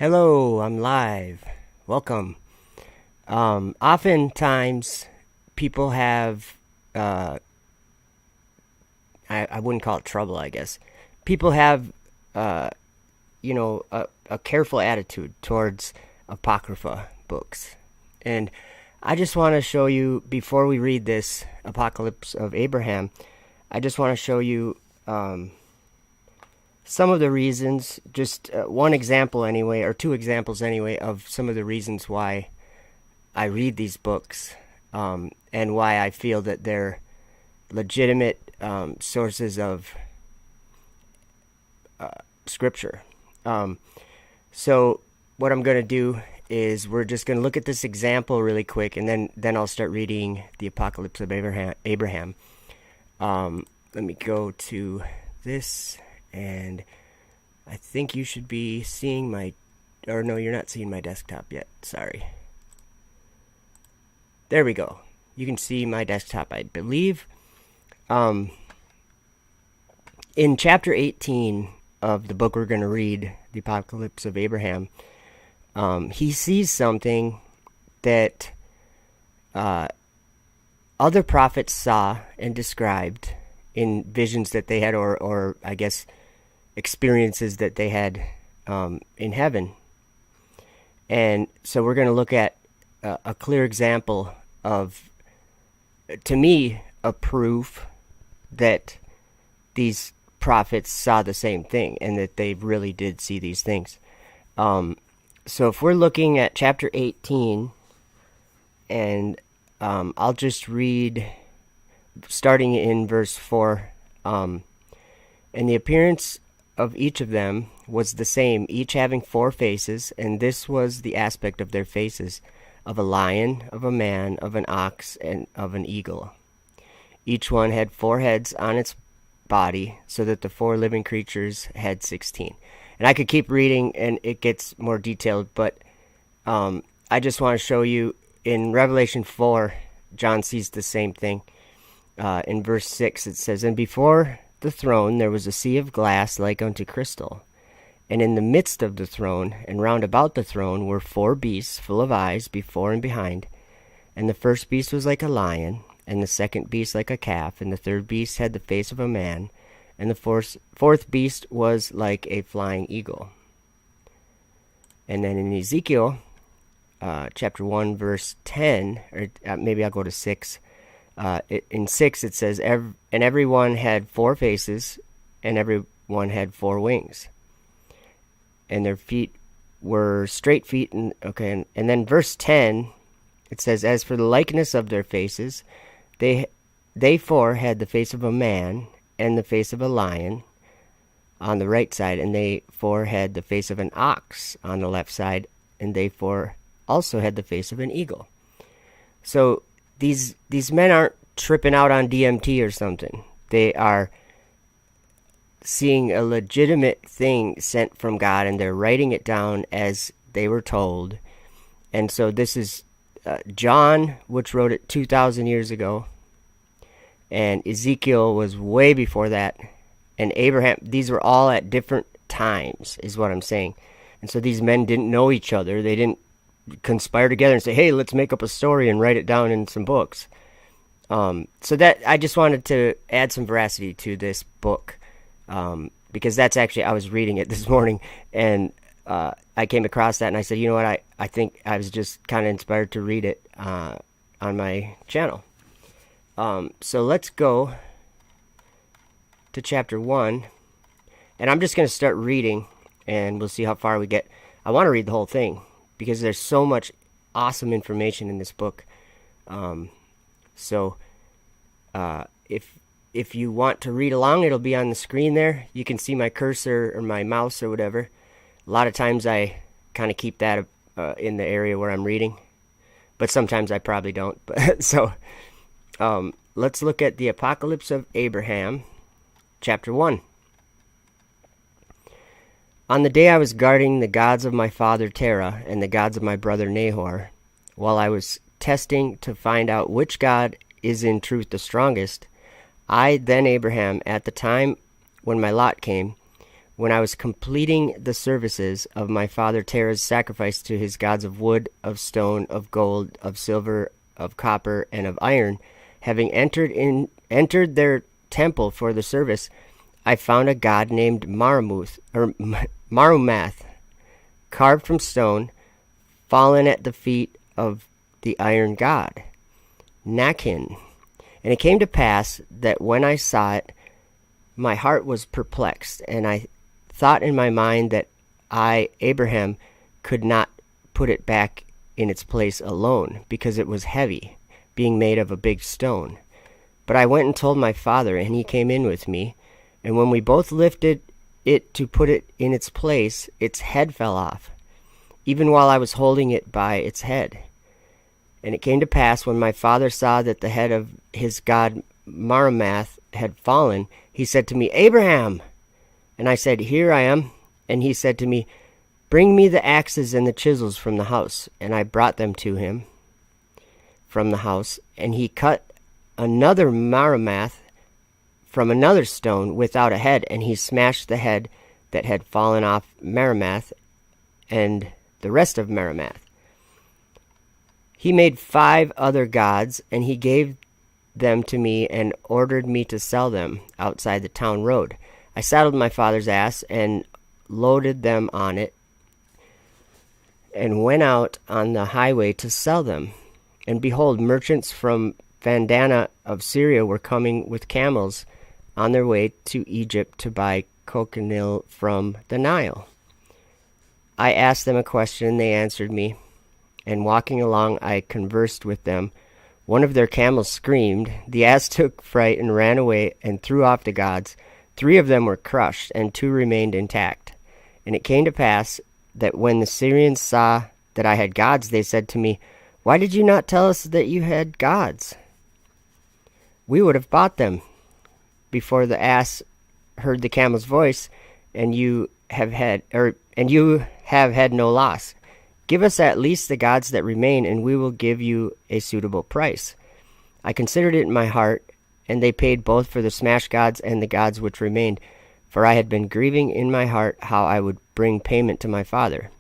Hello, I'm live. Welcome. Oftentimes, people have, uh, I wouldn't call it trouble, I guess. People have, uh, a careful attitude towards Apocrypha books. And I just want to show you, before we read this Apocalypse of Abraham, I just want to show you some of the reasons, just one example anyway, or two examples anyway, of some of the reasons why I read these books, and why I feel that they're legitimate sources of scripture. So what I'm going to do is we're just going to look at this example really quick, and then I'll start reading the Apocalypse of Abraham. Let me go to this, and I think you should be seeing my, or no, you're not seeing my desktop yet. Sorry. There we go. You can see my desktop, I believe. In chapter 18 of the book we're going to read, the Apocalypse of Abraham, he sees something that other prophets saw and described in visions that they had, or I guess experiences that they had in heaven. And so we're going to look at a clear example of, to me, a proof that these prophets saw the same thing and that they really did see these things. So if we're looking at chapter 18, and I'll just read starting in verse 4. And the appearance of each of them was the same, each having 4 faces, and this was the aspect of their faces: of a lion, of a man, of an ox, and of an eagle. Each one had 4 heads on its body, so that the 4 living creatures had 16. And I could keep reading, and it gets more detailed, but I just want to show you in Revelation 4, John sees the same thing. In verse 6 it says, "And before the throne there was a sea of glass like unto crystal. And in the midst of the throne, and round about the throne, were 4 beasts full of eyes before and behind. And the first beast was like a lion, and the second beast like a calf, and the third beast had the face of a man, and the fourth beast was like a flying eagle." And then in Ezekiel, chapter 1, verse 10, or maybe I'll go to 6. In 6 it says, "And every one had 4 faces, and every one had 4 wings. And their feet were straight feet." And then verse 10, it says, "As for the likeness of their faces, they 4 had the face of a man, and the face of a lion on the right side, and they 4 had the face of an ox on the left side, and they 4 also had the face of an eagle." So these men aren't tripping out on DMT or something. They are seeing a legitimate thing sent from God, and they're writing it down as they were told. And so this is John, which wrote it 2,000 years ago, and Ezekiel was way before that, and Abraham. These were all at different times, is what I'm saying. And so these men didn't know each other. They didn't conspire together and say, "Hey, let's make up a story and write it down in some books." So that, I just wanted to add some veracity to this book, because that's actually, I was reading it this morning, and I came across that, and I said, you know what, I think I was just kind of inspired to read it on my channel. So let's go to chapter 1, and I'm just going to start reading, and we'll see how far we get. I want to read the whole thing, because there's so much awesome information in this book. So if you want to read along, it'll be on the screen there. You can see my cursor or my mouse or whatever. A lot of times I kind of keep that in the area where I'm reading, but sometimes I probably don't. But so let's look at the Apocalypse of Abraham, chapter 1. "On the day I was guarding the gods of my father Terah and the gods of my brother Nahor, while I was testing to find out which God is in truth the strongest, I, then Abraham, at the time when my lot came, when I was completing the services of my father Terah's sacrifice to his gods of wood, of stone, of gold, of silver, of copper, and of iron, having entered their temple for the service, I found a god named Marumath, carved from stone, fallen at the feet of the iron god, Nakin. And it came to pass that when I saw it, my heart was perplexed, and I thought in my mind that I, Abraham, could not put it back in its place alone, because it was heavy, being made of a big stone. But I went and told my father, and he came in with me, and when we both lifted it to put it in its place, its head fell off, even while I was holding it by its head. And it came to pass, when my father saw that the head of his god Marumath had fallen, he said to me, Abraham! And I said, Here I am. And he said to me, Bring me the axes and the chisels from the house. And I brought them to him from the house. And he cut another Marumath from another stone without a head, and he smashed the head that had fallen off Marumath and the rest of Marumath. He made 5 other gods, and he gave them to me and ordered me to sell them outside the town road. I saddled my father's ass and loaded them on it and went out on the highway to sell them. And behold, merchants from Vandana of Syria were coming with camels on their way to Egypt to buy cochineal from the Nile. I asked them a question, and they answered me. And walking along, I conversed with them. One of their camels screamed. The ass took fright and ran away and threw off the gods. 3 of them were crushed, and 2 remained intact. And it came to pass that when the Syrians saw that I had gods, they said to me, Why did you not tell us that you had gods? We would have bought them before the ass heard the camel's voice, and you have had no loss. Give us at least the gods that remain, and we will give you a suitable price. I considered it in my heart, and they paid both for the smashed gods and the gods which remained, for I had been grieving in my heart how I would bring payment to my father.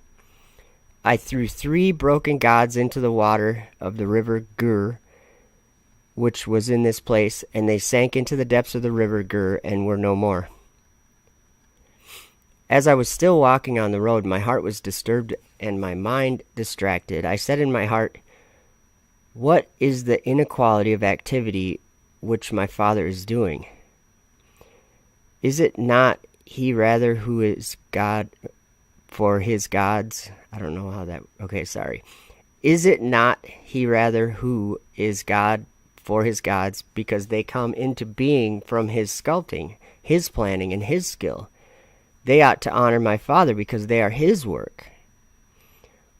I threw 3 broken gods into the water of the river Gur, which was in this place, and they sank into the depths of the river Gur and were no more. As I was still walking on the road, my heart was disturbed and my mind distracted. I said in my heart, What is the inequality of activity which my father is doing? Is it not he rather who is God for his gods? I don't know how that... Okay, sorry. Is it not he rather who is God for his gods, because they come into being from his sculpting, his planning, and his skill? They ought to honor my father, because they are his work.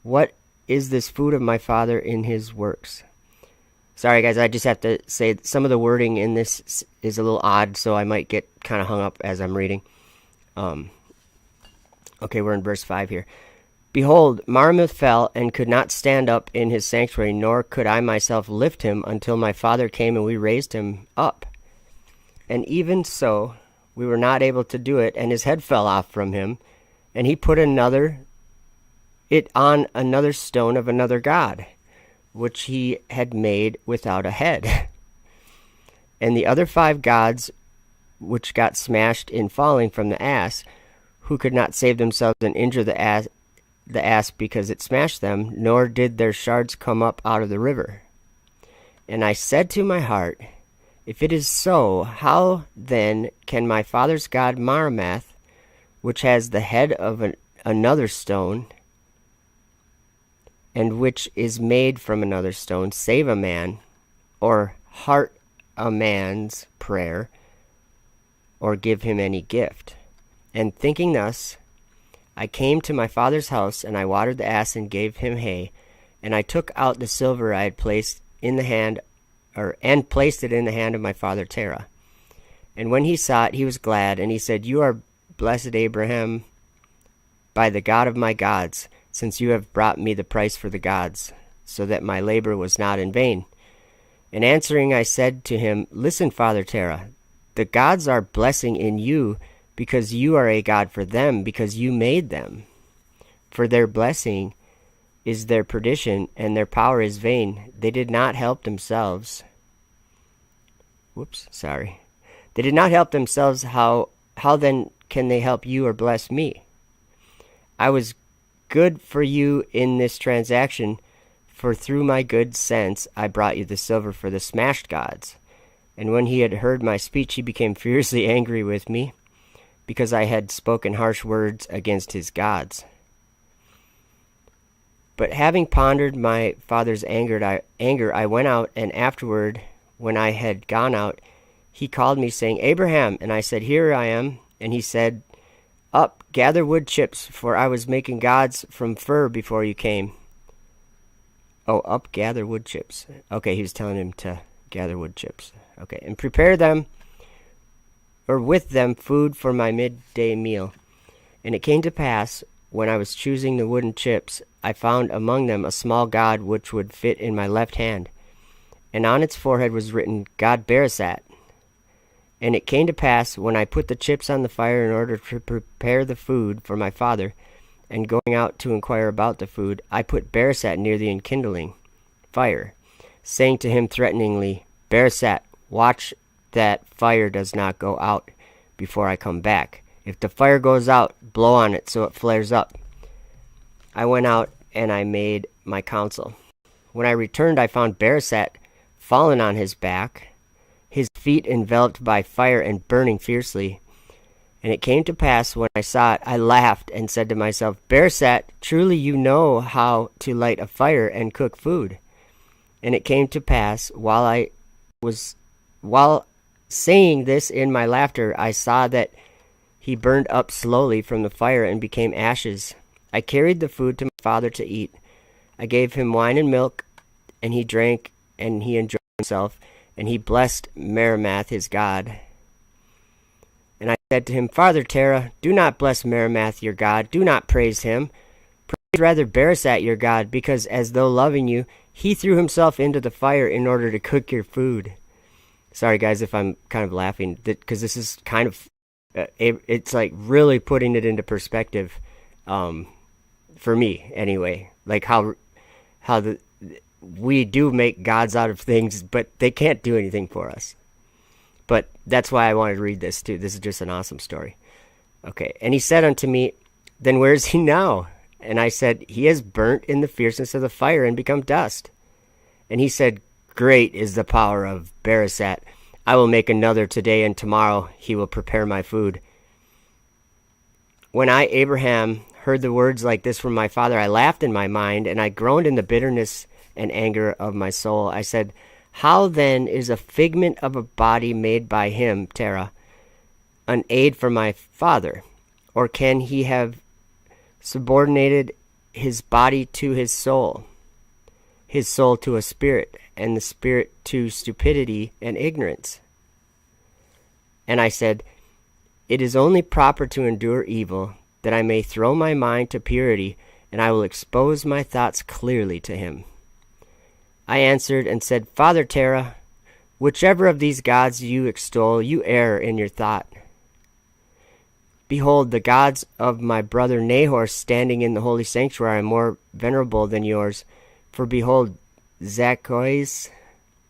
What is this food of my father in his works? Sorry, guys, I just have to say some of the wording in this is a little odd, so I might get kind of hung up as I'm reading. Okay, we're in verse 5 here. Behold, Marumath fell and could not stand up in his sanctuary, nor could I myself lift him until my father came and we raised him up. And even so, we were not able to do it, and his head fell off from him, and he put it on another stone of another god, which he had made without a head. And the other 5 gods, which got smashed in falling from the ass, who could not save themselves and injure the ass because it smashed them, nor did their shards come up out of the river. And I said to my heart, If it is so, how then can my father's god Marumath, which has the head of another stone, and which is made from another stone, save a man, or heart a man's prayer, or give him any gift? And thinking thus, I came to my father's house, and I watered the ass and gave him hay, and I took out the silver I had placed in the hand, and placed it in the hand of my father Terah. And when he saw it, he was glad, and he said, You are blessed, Abraham, by the God of my gods, since you have brought me the price for the gods, so that my labor was not in vain. And answering, I said to him, Listen, Father Terah, the gods are blessing in you because you are a God for them, because you made them. For their blessing is their perdition, and their power is vain. They did not help themselves. They did not help themselves. How then can they help you or bless me? I was good for you in this transaction, for through my good sense I brought you the silver for the smashed gods. And when he had heard my speech, he became fiercely angry with me, because I had spoken harsh words against his gods. But having pondered my father's anger, I went out, and afterward, when I had gone out, he called me, saying, Abraham. And I said, Here I am. And he said, Up, gather wood chips, for I was making gods from fir before you came. Oh, up, gather wood chips. Okay, he was telling him to gather wood chips. Okay, and prepare them, or with them, food for my midday meal. And it came to pass, when I was choosing the wooden chips, I found among them a small god which would fit in my left hand. And on its forehead was written, God Beresat. And it came to pass, when I put the chips on the fire in order to prepare the food for my father, and going out to inquire about the food, I put Beresat near the enkindling fire, saying to him threateningly, Beresat, watch that fire does not go out before I come back. If the fire goes out, blow on it so it flares up. I went out, and I made my counsel. When I returned, I found Beresat fallen on his back, his feet enveloped by fire and burning fiercely. And it came to pass, when I saw it, I laughed and said to myself, Beresat, truly you know how to light a fire and cook food. And it came to pass, while saying this in my laughter, I saw that he burned up slowly from the fire and became ashes. I carried the food to my father to eat. I gave him wine and milk, and he drank, and he enjoyed himself, and he blessed Meramath his god. And I said to him, Father Terah, do not bless Meramath your god, do not praise him. Praise rather Beresat your god, because as though loving you, he threw himself into the fire in order to cook your food. Sorry guys if I'm kind of laughing, because this is kind of, it's like really putting it into perspective, for me anyway, like how we do make gods out of things, but they can't do anything for us. But that's why I wanted to read this too. This is just an awesome story. Okay, and he said unto me, Then where is he now? And I said, He has burnt in the fierceness of the fire and become dust. And he said, Great is the power of Beresat. I will make another today, and tomorrow he will prepare my food. When I, Abraham, heard the words like this from my father, I laughed in my mind, and I groaned in the bitterness and anger of my soul. I said, How then is a figment of a body made by him, Terah, an aid for my father? Or can he have subordinated his body to his soul to a spirit, and the spirit to stupidity and ignorance? And I said, It is only proper to endure evil, that I may throw my mind to purity, and I will expose my thoughts clearly to him. I answered and said, Father Terah, whichever of these gods you extol, you err in your thought. Behold, the gods of my brother Nahor standing in the holy sanctuary are more venerable than yours. For behold, Zacharias,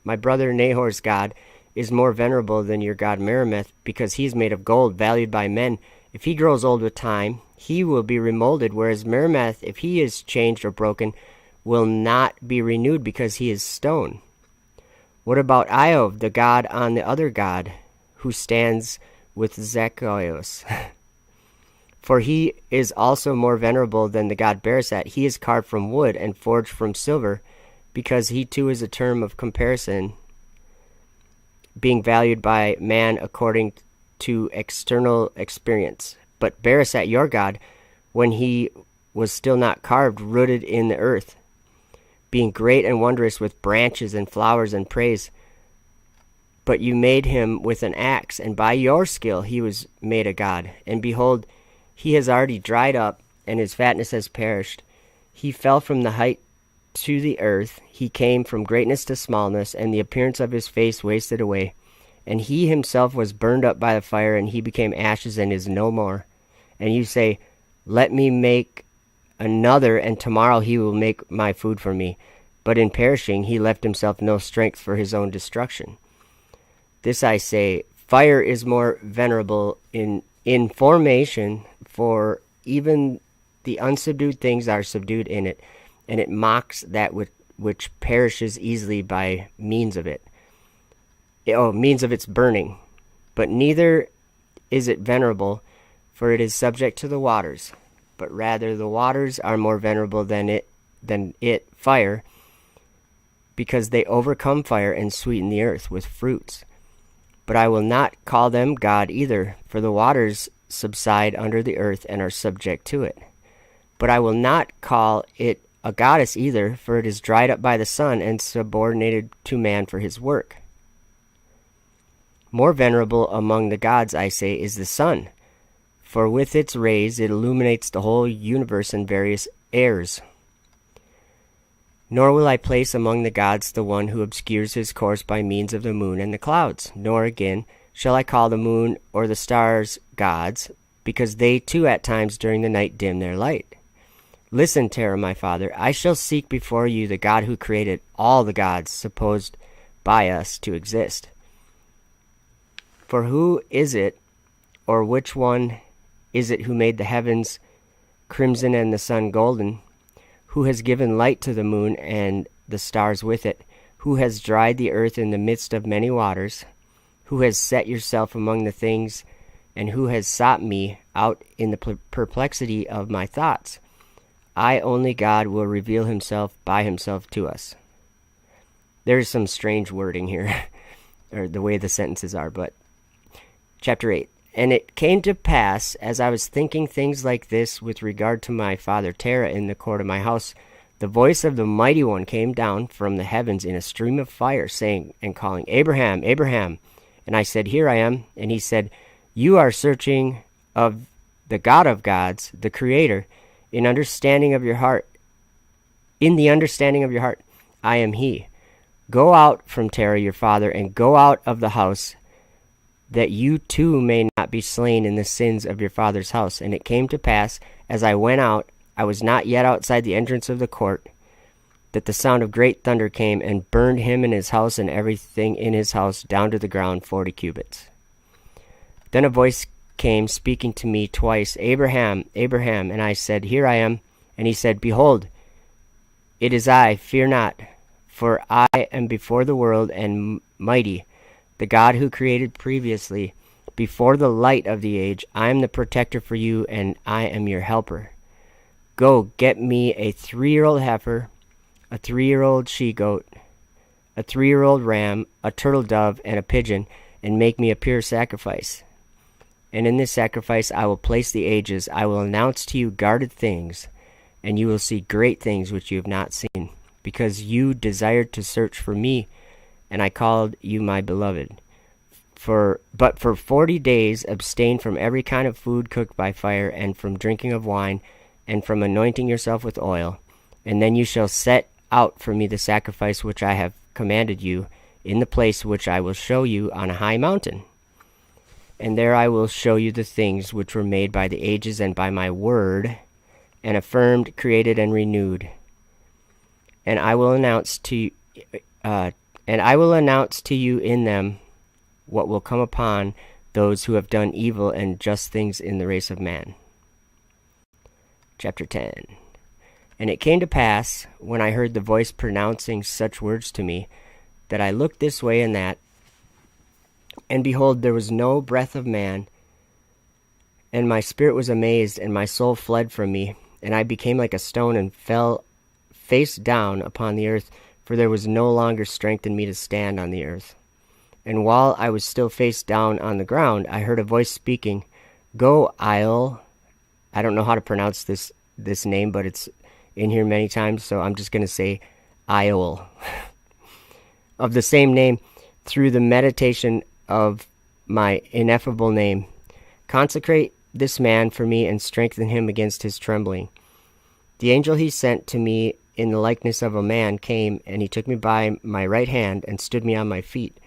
my brother Nahor's god, is more venerable than your god Meramath, because he is made of gold, valued by men. If he grows old with time, he will be remolded, whereas Meramath, if he is changed or broken, will not be renewed, because he is stone. What about Iov, the god on the other god, who stands with Zacharias? For he is also more venerable than the god Beresat. He is carved from wood and forged from silver, because he too is a term of comparison, being valued by man according to external experience. But Beresat, your god, when he was still not carved, rooted in the earth, being great and wondrous with branches and flowers and praise. But you made him with an axe, and by your skill he was made a god. And behold, he has already dried up, and his fatness has perished. He fell from the height to the earth. He came from greatness to smallness, and the appearance of his face wasted away. and he himself was burned up by the fire, and he became ashes and is no more. And you say, let me make another, and tomorrow he will make my food for me. But in perishing he left himself no strength for his own destruction. This I say, fire is more venerable in formation, for even the unsubdued things are subdued in it, and it mocks that which perishes easily by means of it. Means of its burning. But neither is it venerable, for it is subject to the waters, but rather the waters are more venerable than it, fire, because they overcome fire and sweeten the earth with fruits. But I will not call them God either, for the waters subside under the earth and are subject to it. But I will not call it a goddess either, for it is dried up by the sun and subordinated to man for his work. More venerable among the gods, I say, is the sun, for with its rays it illuminates the whole universe in various airs. Nor will I place among the gods the one who obscures his course by means of the moon and the clouds. Nor again shall I call the moon or the stars gods, because they too at times during the night dim their light. Listen, Terah, my father, I shall seek before you the God who created all the gods supposed by us to exist. For who is it, or which one is it who made the heavens crimson and the sun golden, who has given light to the moon and the stars with it, who has dried the earth in the midst of many waters, who has set yourself among the things, and who has sought me out in the perplexity of my thoughts? I, only God, will reveal himself by himself to us. There's some strange wording here, or the way the sentences are, but Chapter 8. And it came to pass, as I was thinking things like this with regard to my father Terah in the court of my house, the voice of the Mighty One came down from the heavens in a stream of fire, saying and calling, Abraham, Abraham. And I said, Here I am. And he said, You are searching of the God of gods, the Creator, in the understanding of your heart, I am he. Go out from Terah your father, and go out of the house, that you too may not be slain in the sins of your father's house. And it came to pass, as I went out, I was not yet outside the entrance of the court, that the sound of great thunder came and burned him and his house and everything in his house down to the ground 40 cubits. Then a voice came speaking to me twice, Abraham, Abraham. And I said, Here I am. And he said, Behold, it is I, fear not, for I am before the world and mighty, the God who created previously, before the light of the age. I am the protector for you, and I am your helper. Go, get me a 3-year-old heifer, a 3-year-old she-goat, a 3-year-old ram, a turtle dove, and a pigeon, and make me a pure sacrifice. And in this sacrifice I will place the ages. I will announce to you guarded things, and you will see great things which you have not seen, because you desired to search for me, and I called you my beloved. But for 40 days abstain from every kind of food cooked by fire, and from drinking of wine, and from anointing yourself with oil. And then you shall set out for me the sacrifice which I have commanded you, in the place which I will show you on a high mountain. And there I will show you the things which were made by the ages and by my word, and affirmed, created, and renewed. And I will announce to you in them what will come upon those who have done evil and just things in the race of man. Chapter 10. And it came to pass, when I heard the voice pronouncing such words to me, that I looked this way and that, and behold, there was no breath of man, and my spirit was amazed, and my soul fled from me, and I became like a stone and fell face down upon the earth, for there was no longer strength in me to stand on the earth. And while I was still face down on the ground, I heard a voice speaking, Go, Isle. I don't know how to pronounce this name, but it's in here many times, so I'm just going to say Isle. Of the same name, through the meditation of my ineffable name. Consecrate this man for me and strengthen him against his trembling. The angel he sent to me in the likeness of a man came, and he took me by my right hand and stood me on my feet.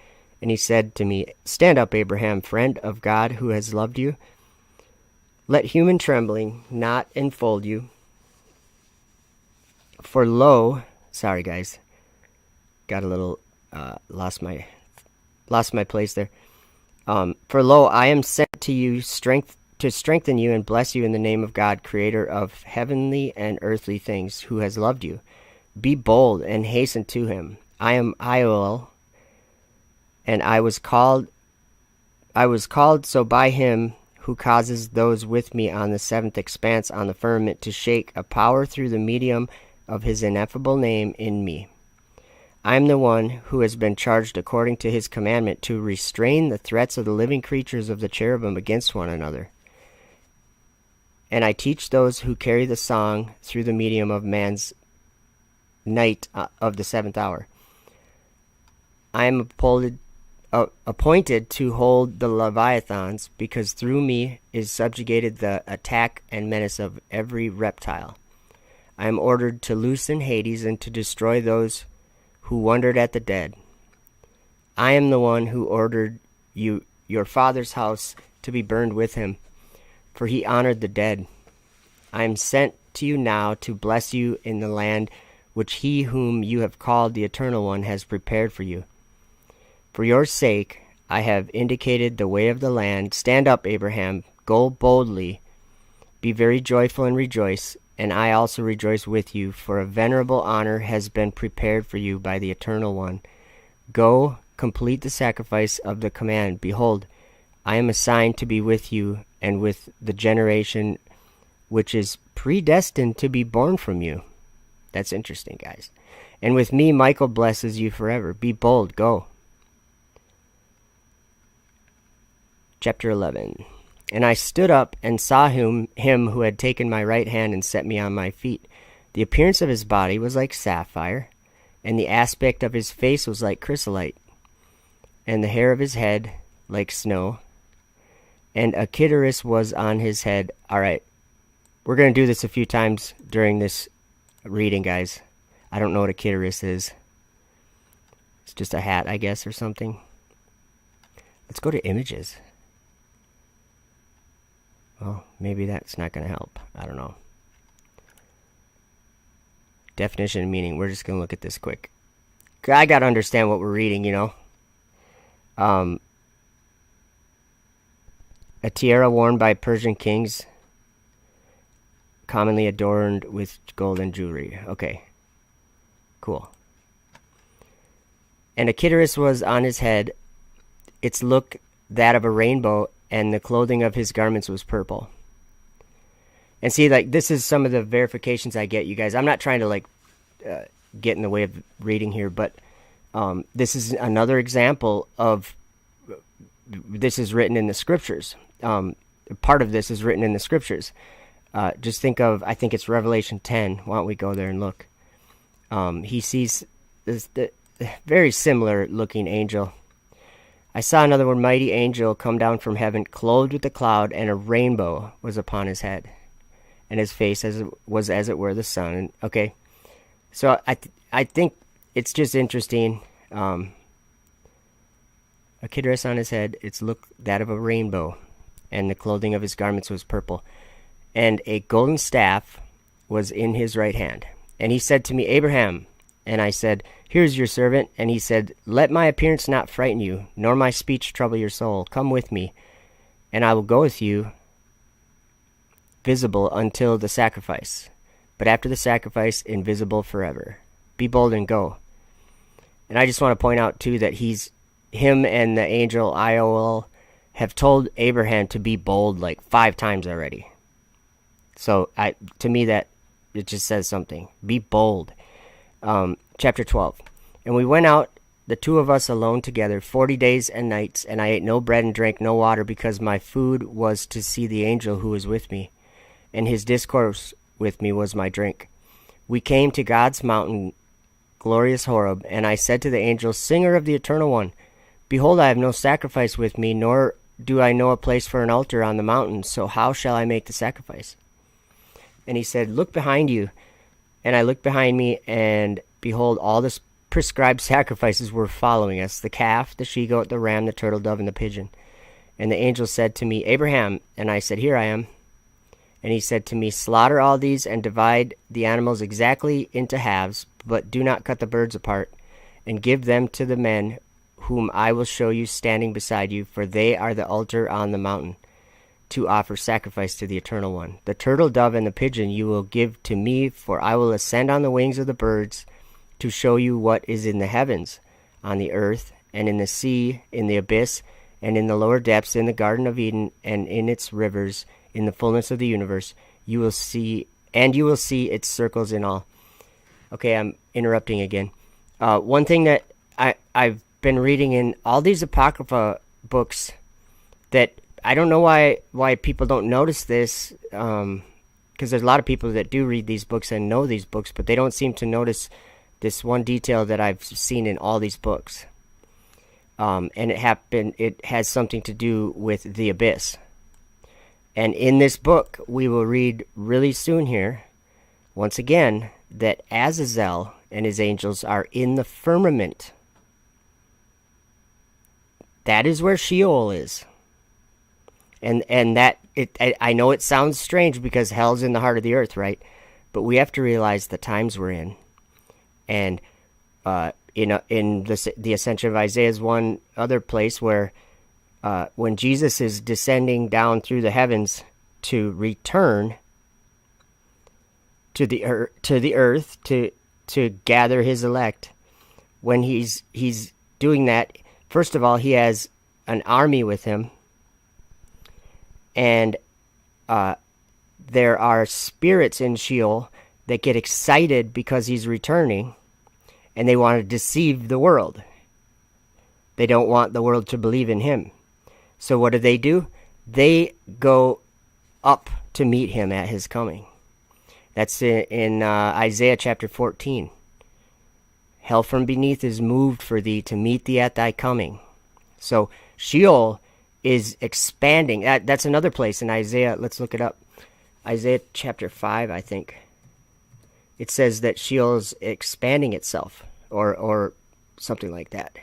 And he said to me, "Stand up, Abraham, friend of God who has loved you. Let human trembling not enfold you. For lo," sorry guys, got a little lost my place there. "For lo, I am sent to you to strengthen you and bless you in the name of God, creator of heavenly and earthly things, who has loved you. Be bold and hasten to him. I am Ioel, and I was called so by him who causes those with me on the seventh expanse on the firmament to shake a power through the medium of his ineffable name in me. I am the one who has been charged according to his commandment to restrain the threats of the living creatures of the cherubim against one another. And I teach those who carry the song through the medium of man's night of the seventh hour. I am appointed to hold the Leviathans, because through me is subjugated the attack and menace of every reptile. I am ordered to loosen Hades and to destroy those who wondered at the dead. I am the one who ordered your father's house to be burned with him, for he honored the dead. I am sent to you now to bless you in the land which he whom you have called the Eternal One has prepared for you. For your sake I have indicated the way of the land. Stand up, Abraham, go boldly, be very joyful and rejoice, and I also rejoice with you, for a venerable honor has been prepared for you by the Eternal One. Go, complete the sacrifice of the command. Behold, I am assigned to be with you and with the generation which is predestined to be born from you." That's interesting, guys. "And with me, Michael blesses you forever. Be bold, go." Chapter 11. And I stood up and saw him who had taken my right hand and set me on my feet. The appearance of his body was like sapphire, and the aspect of his face was like chrysolite, and the hair of his head like snow, and a kitteris was on his head. All right, we're going to do this a few times during this reading, guys. I don't know what a kitteris is. It's just a hat, I guess, or something. Let's go to images. Well, maybe that's not going to help. I don't know. Definition and meaning. We're just going to look at this quick. I got to understand what we're reading, you know. A tiara worn by Persian kings, commonly adorned with gold and jewelry. Okay. Cool. And a kitteris was on his head, its look that of a rainbow, and the clothing of his garments was purple. And see, like, this is some of the verifications I get, you guys. I'm not trying to, like, get in the way of reading here, but this is another example of, this is written in the scriptures. Part of this is written in the scriptures. Just think of, I think it's Revelation 10. Why don't we go there and look? He sees this very similar looking angel. I saw another one, mighty angel come down from heaven, clothed with a cloud, and a rainbow was upon his head, and his face was as it were the sun. Okay, so I think it's just interesting. A kitteris on his head, its look that of a rainbow, and the clothing of his garments was purple, and a golden staff was in his right hand. And he said to me, Abraham. And I said, Here is your servant. And he said, Let my appearance not frighten you, nor my speech trouble your soul. Come with me, and I will go with you visible until the sacrifice, but after the sacrifice, invisible forever. Be bold and go. And I just want to point out, too, that him and the angel Ioel have told Abraham to be bold like 5 times already. So to me, that it just says something. Be bold. Chapter 12. And we went out, the two of us alone together, 40 days and nights, and I ate no bread and drank no water, because my food was to see the angel who was with me, and his discourse with me was my drink. We came to God's mountain, glorious Horeb, and I said to the angel, Singer of the Eternal One, Behold, I have no sacrifice with me, nor do I know a place for an altar on the mountain, so how shall I make the sacrifice? And he said, Look behind you. And I looked behind me, and behold, all this prescribed sacrifices were following us: the calf, the she-goat, the ram, the turtle dove, and the pigeon. And the angel said to me, Abraham. And I said, Here I am. And he said to me, Slaughter all these and divide the animals exactly into halves, but do not cut the birds apart, and give them to the men whom I will show you standing beside you, for they are the altar on the mountain, to offer sacrifice to the Eternal One. The turtle dove and the pigeon you will give to me, for I will ascend on the wings of the birds to show you what is in the heavens, on the earth, and in the sea, in the abyss, and in the lower depths, in the Garden of Eden, and in its rivers, in the fullness of the universe. You will see its circles in all. Okay, I'm interrupting again. One thing that I've been reading in all these Apocrypha books that I don't know why people don't notice this, because there's a lot of people that do read these books and know these books, but they don't seem to notice this one detail that I've seen in all these books. And it has something to do with the abyss. And in this book, we will read really soon here, once again, that Azazel and his angels are in the firmament. That is where Sheol is. And that, I know it sounds strange because hell's in the heart of the earth, right? But we have to realize the times we're in. And in the Ascension of Isaiah is one other place where when Jesus is descending down through the heavens to return to the earth to gather his elect, when he's doing that, first of all, he has an army with him, and there are spirits in Sheol that get excited because he's returning, and they want to deceive the world. They don't want the world to believe in him. So what do? They go up to meet him at his coming. That's in Isaiah chapter 14. Hell from beneath is moved for thee to meet thee at thy coming. So Sheol is expanding. That's another place in Isaiah. Let's look it up. Isaiah chapter 5, I think. It says that Sheol is expanding itself, or something like that.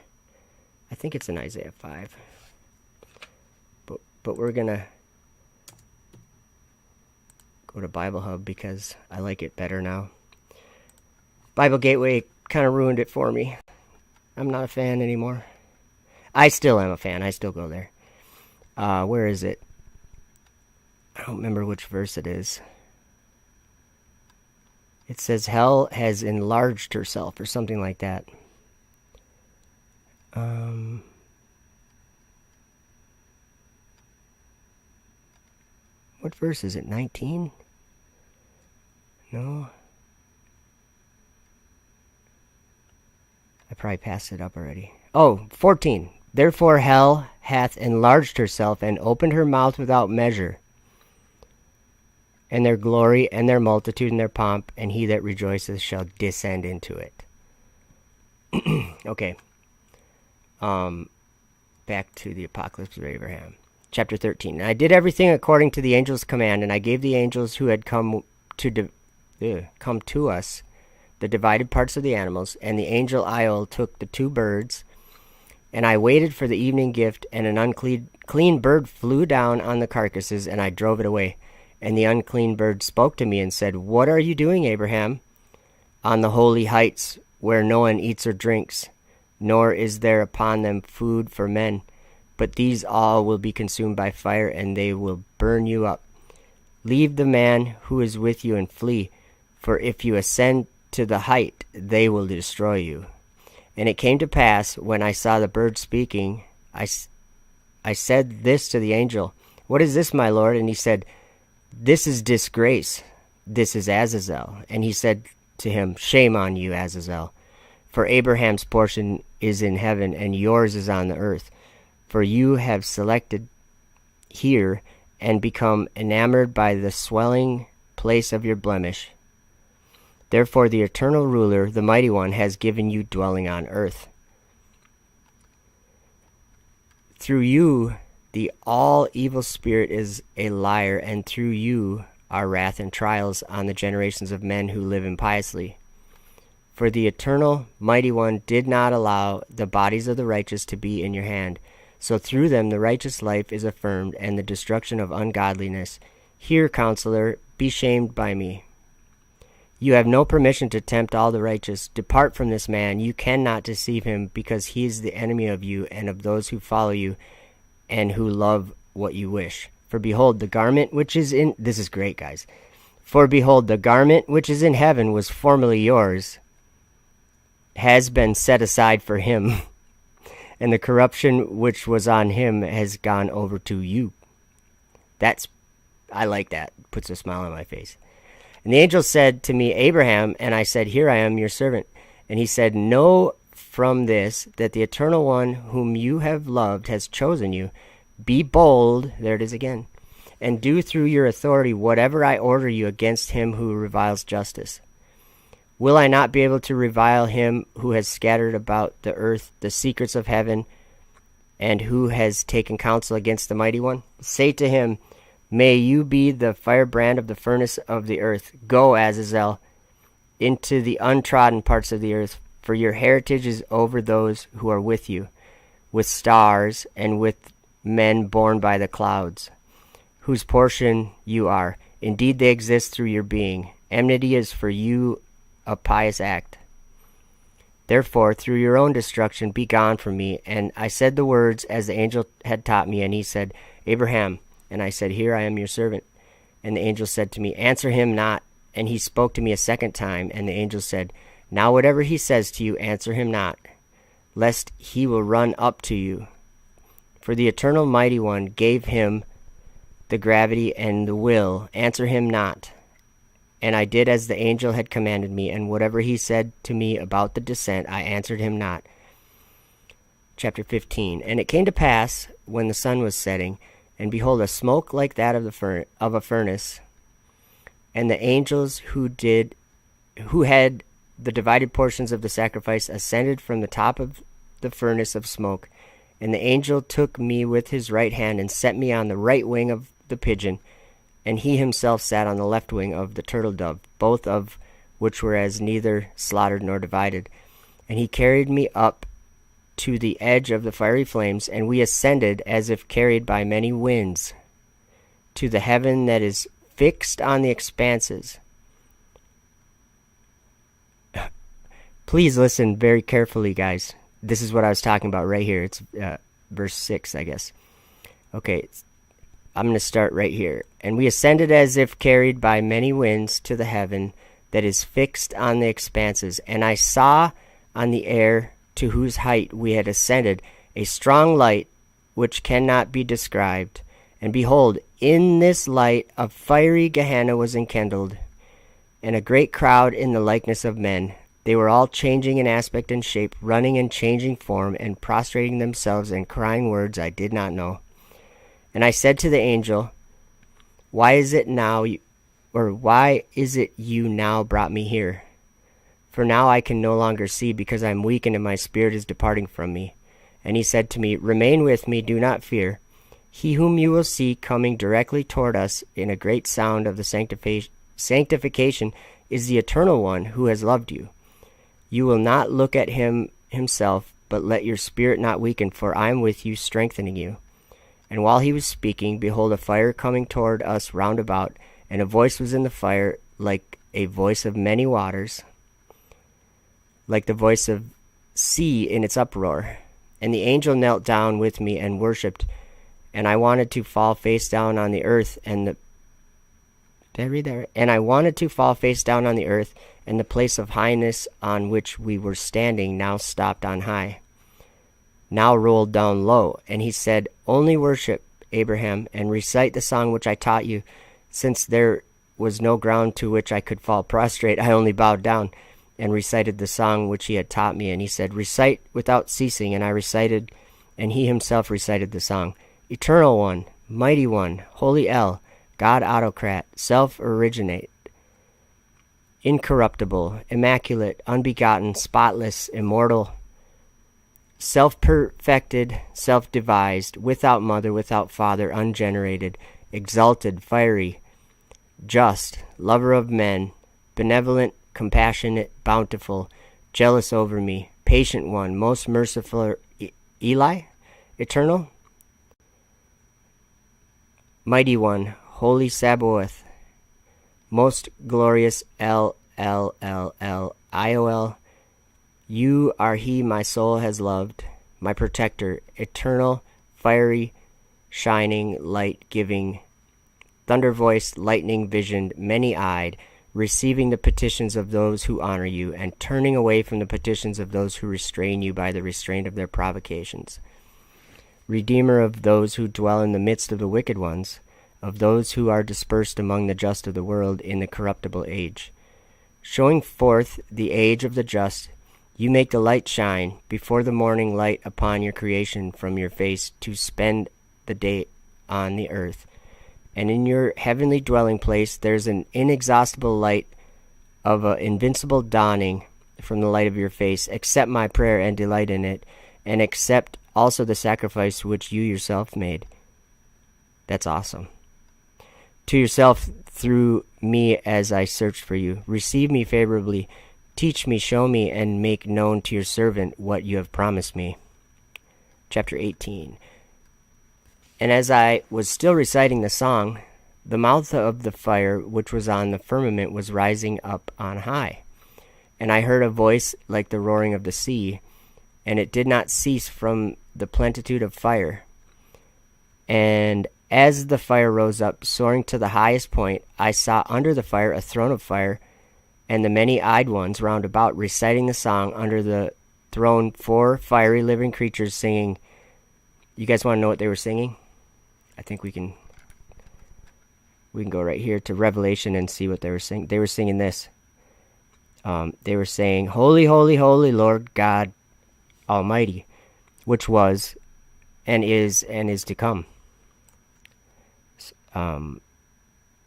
I think it's in Isaiah 5. But we're going to go to Bible Hub because I like it better now. Bible Gateway kind of ruined it for me. I'm not a fan anymore. I still am a fan. I still go there. Where is it? I don't remember which verse it is. It says hell has enlarged herself or something like that. What verse is it? 19? No. I probably passed it up already. Oh, 14. Therefore hell hath enlarged herself and opened her mouth without measure. And their glory and their multitude and their pomp, and he that rejoiceth shall descend into it. Okay. Back to the Apocalypse of Abraham. Chapter 13. And I did everything according to the angel's command, and I gave the angels who had come to us the divided parts of the animals, and the angel Iol took the 2 birds, and I waited for the evening gift, and an unclean bird flew down on the carcasses, and I drove it away. And the unclean bird spoke to me and said, What are you doing, Abraham, on the holy heights where no one eats or drinks, nor is there upon them food for men? But these all will be consumed by fire, and they will burn you up. Leave the man who is with you and flee, for if you ascend to the height, they will destroy you. And it came to pass, when I saw the bird speaking, I said this to the angel, What is this, my lord? And he said, This is disgrace. This is Azazel. And he said to him, Shame on you, Azazel, for Abraham's portion is in heaven, and yours is on the earth. For you have selected here and become enamored by the swelling place of your blemish. Therefore the eternal ruler, the mighty one, has given you dwelling on earth. Through you the all evil spirit is a liar, and through you are wrath and trials on the generations of men who live impiously. For the eternal mighty one did not allow the bodies of the righteous to be in your hand. So through them the righteous life is affirmed, and the destruction of ungodliness. Hear, counselor, be shamed by me. You have no permission to tempt all the righteous. Depart from this man. You cannot deceive him, because he is the enemy of you and of those who follow you and who love what you wish. For behold, the garment which is in... This is great, guys. For behold, the garment which is in heaven was formerly yours, has been set aside for him, and the corruption which was on him has gone over to you. I like that. Puts a smile on my face. And the angel said to me, Abraham, and I said, Here I am, your servant. And he said, Know from this that the Eternal One whom you have loved has chosen you. Be bold, there it is again, and do through your authority whatever I order you against him who reviles justice. Will I not be able to revile him who has scattered about the earth the secrets of heaven, and who has taken counsel against the Mighty One? Say to him, May you be the firebrand of the furnace of the earth. Go, Azazel, into the untrodden parts of the earth, for your heritage is over those who are with you, with stars and with men born by the clouds, whose portion you are. Indeed, they exist through your being. Enmity is for you a pious act. Therefore, through your own destruction, be gone from me. And I said the words as the angel had taught me, and he said, Abraham. And I said, Here I am, your servant. And the angel said to me, Answer him not. And he spoke to me a second time, and the angel said, Now whatever he says to you, answer him not, lest he will run up to you. For the eternal mighty one gave him the gravity and the will. Answer him not. And I did as the angel had commanded me, and whatever he said to me about the descent, I answered him not. Chapter 15. And it came to pass, when the sun was setting, and behold, a smoke like that of a furnace, and the angels who had the divided portions of the sacrifice ascended from the top of the furnace of smoke. And the angel took me with his right hand and set me on the right wing of the pigeon, and he himself sat on the left wing of the turtle dove, both of which were as neither slaughtered nor divided. And he carried me up to the edge of the fiery flames, and we ascended as if carried by many winds to the heaven that is fixed on the expanses. Please listen very carefully, guys. This is what I was talking about right here. It's verse 6, I guess. Okay, I'm going to start right here. And we ascended as if carried by many winds to the heaven that is fixed on the expanses. And I saw on the air to whose height we had ascended a strong light which cannot be described. And behold, in this light a fiery Gehenna was enkindled, and a great crowd in the likeness of men. They were all changing in aspect and shape, running and changing form, and prostrating themselves and crying words I did not know. And I said to the angel, Why is it you now brought me here? For now I can no longer see, because I am weakened and my spirit is departing from me. And he said to me, Remain with me, do not fear. He whom you will see coming directly toward us in a great sound of the sanctification is the Eternal One who has loved you. You will not look at him himself, but let your spirit not weaken, for I am with you, strengthening you. And while he was speaking, behold, a fire coming toward us round about, and a voice was in the fire like a voice of many waters, like the voice of sea in its uproar. And the angel knelt down with me and worshipped, and I wanted to fall face down on the earth, and I wanted to fall face down on the earth, and the place of highness on which we were standing now stopped on high, now rolled down low. And he said, Only worship, Abraham, and recite the song which I taught you. Since there was no ground to which I could fall prostrate, I only bowed down and recited the song which he had taught me. And he said, Recite without ceasing. And I recited, and he himself recited the song. Eternal One, Mighty One, Holy El, God Autocrat, Self-Originate, Incorruptible, Immaculate, Unbegotten, Spotless, Immortal, Self-Perfected, Self-Devised, Without Mother, Without Father, Ungenerated, Exalted, Fiery, Just, Lover of Men, Benevolent, Compassionate, Bountiful, jealous over me, patient one, most merciful Eli, eternal, mighty one, holy Sabaoth, most glorious Iol. You are he my soul has loved, my protector, eternal, fiery, shining, light-giving, thunder-voiced, lightning-visioned, many-eyed, receiving the petitions of those who honor you, and turning away from the petitions of those who restrain you by the restraint of their provocations. Redeemer of those who dwell in the midst of the wicked ones, of those who are dispersed among the just of the world in the corruptible age. Showing forth the age of the just, you make the light shine before the morning light upon your creation from your face to spend the day on the earth. And in your heavenly dwelling place there's an inexhaustible light of an invincible dawning from the light of your face. Accept my prayer and delight in it, and accept also the sacrifice which you yourself made. That's awesome. To yourself through me as I searched for you. Receive me favorably. Teach me, show me, and make known to your servant what you have promised me. Chapter 18. And as I was still reciting the song, the mouth of the fire which was on the firmament was rising up on high. And I heard a voice like the roaring of the sea, and it did not cease from the plenitude of fire. And as the fire rose up, soaring to the highest point, I saw under the fire a throne of fire, and the many-eyed ones round about, reciting the song under the throne, 4 fiery living creatures singing. You guys want to know what they were singing? I think we can go right here to Revelation and see what they were singing. They were singing this. They were saying, Holy, holy, holy, Lord God Almighty, which was and is to come. And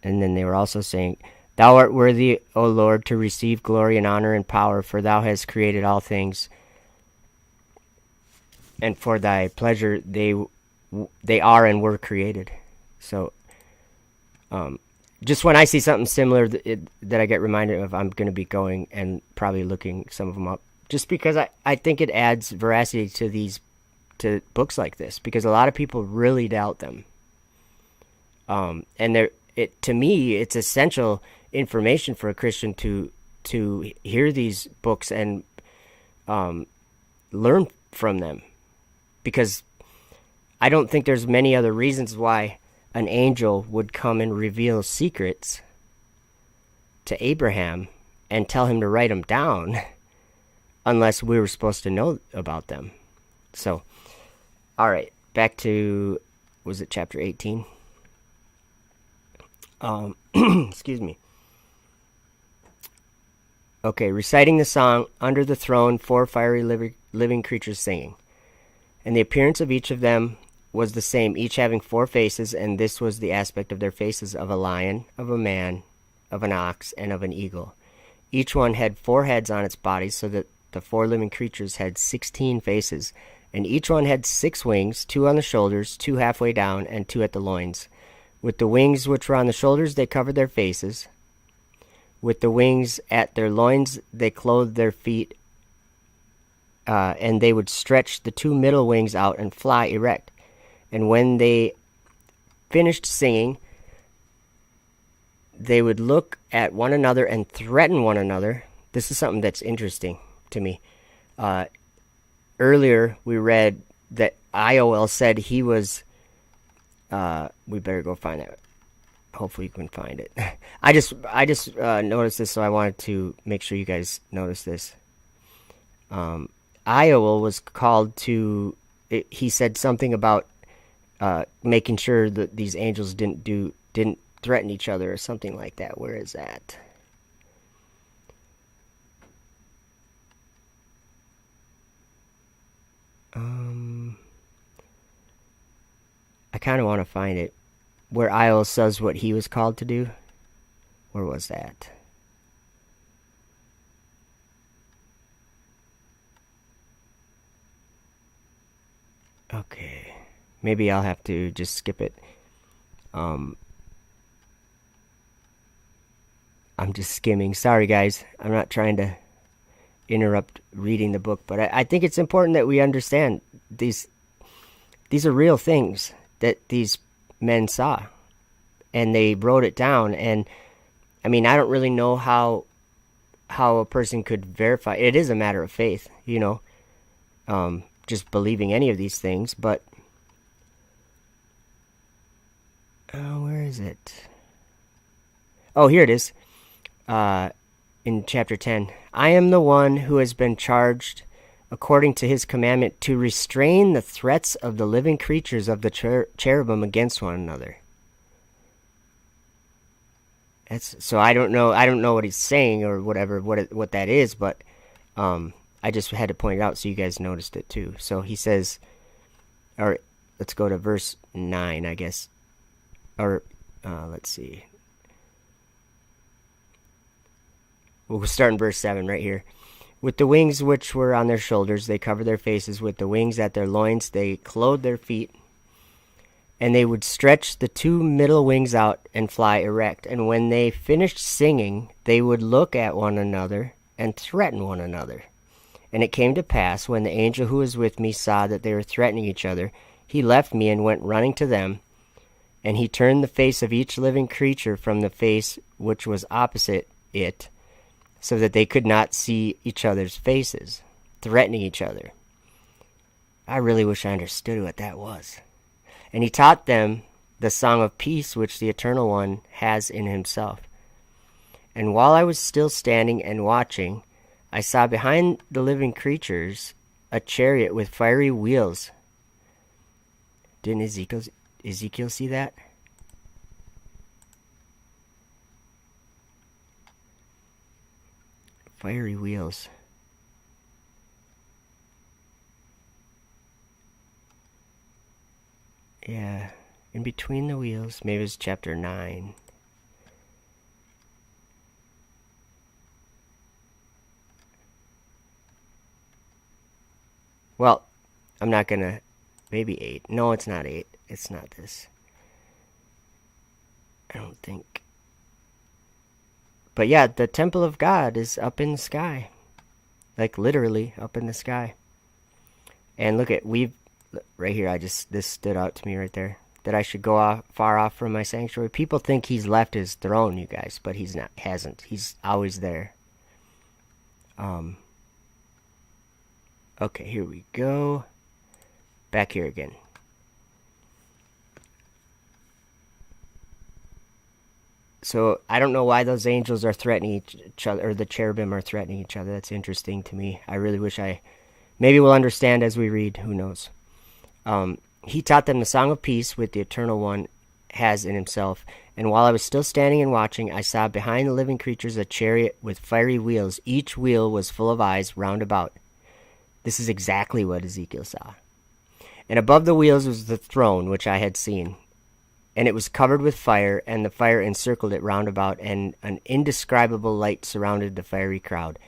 then they were also saying, Thou art worthy, O Lord, to receive glory and honor and power, for thou hast created all things, and for thy pleasure they are and were created. So just when I see something similar that I get reminded of, I'm going to be going and probably looking some of them up, just because I think it adds veracity to books like this, because a lot of people really doubt them. And to me, it's essential information for a Christian to hear these books and learn from them, because I don't think there's many other reasons why an angel would come and reveal secrets to Abraham and tell him to write them down unless we were supposed to know about them. So, all right, back to, was it chapter 18? Excuse me. Okay, reciting the song, under the throne, 4 fiery living creatures singing. And the appearance of each of them was the same, each having 4 faces, and this was the aspect of their faces: of a lion, of a man, of an ox, and of an eagle. Each one had 4 heads on its body, so that the 4 living creatures had 16 faces, and each one had 6 wings, 2 on the shoulders, 2 halfway down, and 2 at the loins. With the wings which were on the shoulders they covered their faces. With the wings at their loins they clothed their feet, and they would stretch the 2 middle wings out and fly erect. And when they finished singing, they would look at one another and threaten one another. This is something that's interesting to me. Earlier we read that Iol said he was... we better go find that. Hopefully you can find it. I just noticed this, so I wanted to make sure you guys notice this. Iol was called to... he said something about making sure that these angels didn't threaten each other or something like that. Where is that? I kind of want to find it, where Iol says what he was called to do. Where was that? Okay, maybe I'll have to just skip it. I'm just skimming. Sorry, guys. I'm not trying to interrupt reading the book, but I think it's important that we understand these are real things that these men saw, and they wrote it down. And I mean, I don't really know how a person could verify. It is a matter of faith, just believing any of these things. But where is it? Oh, here it is. In chapter 10, I am the one who has been charged according to his commandment to restrain the threats of the living creatures of the cherubim against one another. So I don't know what he's saying or whatever, what that is, but I just had to point it out so you guys noticed it too. So he says, or let's go to verse 9, I guess, or let's see. We'll start in verse 7 right here. With the wings which were on their shoulders, they covered their faces. With the wings at their loins, they clothed their feet. And they would stretch the two middle wings out and fly erect. And when they finished singing, they would look at one another and threaten one another. And it came to pass, when the angel who was with me saw that they were threatening each other, he left me and went running to them. And he turned the face of each living creature from the face which was opposite it, so that they could not see each other's faces, threatening each other. I really wish I understood what that was. And he taught them the song of peace which the Eternal One has in himself. And while I was still standing and watching, I saw behind the living creatures a chariot with fiery wheels. Didn't Ezekiel see that? Fiery wheels. Yeah, in between the wheels. Maybe it's chapter 9. Well, I'm not gonna. Maybe 8. No, it's not 8. It's not this. I don't think. But yeah, the temple of God is up in the sky. Like literally up in the sky. And look at, right here, this stood out to me right there. That I should go far off from my sanctuary. People think he's left his throne, you guys, but he's not, hasn't. He's always there. Okay, here we go. Back here again. So I don't know why those angels are threatening each other, or the cherubim are threatening each other. That's interesting to me. I really wish maybe we'll understand as we read. Who knows? He taught them the song of peace which the Eternal One has in himself. And while I was still standing and watching, I saw behind the living creatures a chariot with fiery wheels. Each wheel was full of eyes round about. This is exactly what Ezekiel saw. And above the wheels was the throne which I had seen. And it was covered with fire, and the fire encircled it round about, and an indescribable light surrounded the fiery crowd.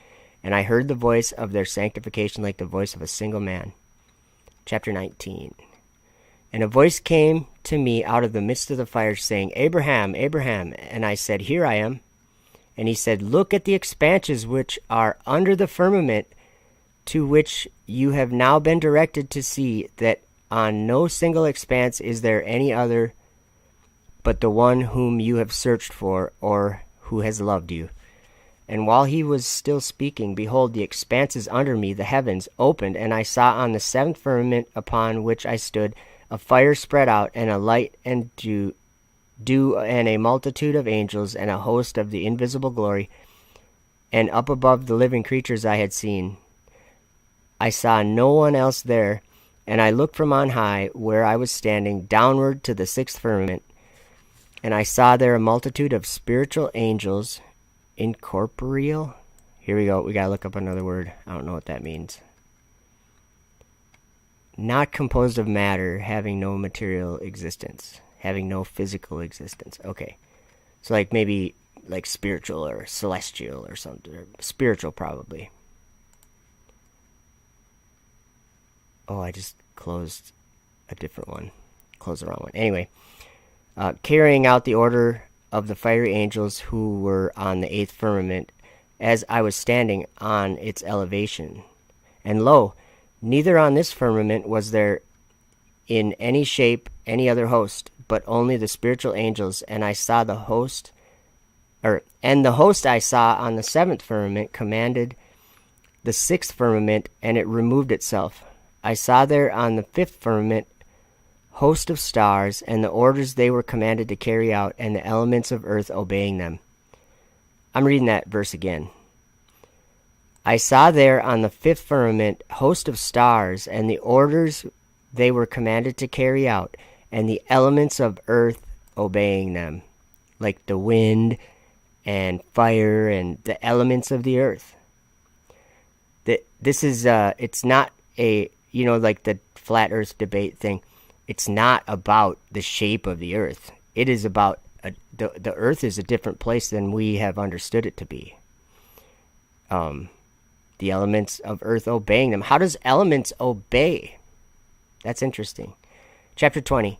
And I heard the voice of their sanctification like the voice of a single man. Chapter 19. And a voice came to me out of the midst of the fire, saying, Abraham, Abraham. And I said, Here I am. And he said, Look at the expanses which are under the firmament, to which you have now been directed to see, that on no single expanse is there any other but the one whom you have searched for, or who has loved you. And while he was still speaking, behold, the expanses under me, the heavens, opened, and I saw on the seventh firmament upon which I stood a fire spread out, and a light and dew, and a multitude of angels, and a host of the invisible glory. And up above the living creatures I had seen, I saw no one else there, and I looked from on high, where I was standing, downward to the sixth firmament. And I saw there a multitude of spiritual angels, incorporeal. Here we go. We gotta look up another word. I don't know what that means. Not composed of matter, having no material existence, having no physical existence. Okay. So like maybe like spiritual or celestial or something. Or spiritual probably. Oh, I just closed a different one. Closed the wrong one. Anyway. Carrying out the order of the fiery angels who were on the eighth firmament, as I was standing on its elevation. And lo, neither on this firmament was there in any shape any other host, but only the spiritual angels. And I saw the host, and the host I saw on the seventh firmament commanded the sixth firmament, and it removed itself. I saw there on the fifth firmament host of stars, and the orders they were commanded to carry out, and the elements of earth obeying them. I'm reading that verse again. I saw there on the fifth firmament host of stars, and the orders they were commanded to carry out, and the elements of earth obeying them, like the wind and fire and the elements of the earth. This is, it's not a, like the flat earth debate thing. It's not about the shape of the earth. It is about, the earth is a different place than we have understood it to be. The elements of earth obeying them. How does elements obey? That's interesting. Chapter 20.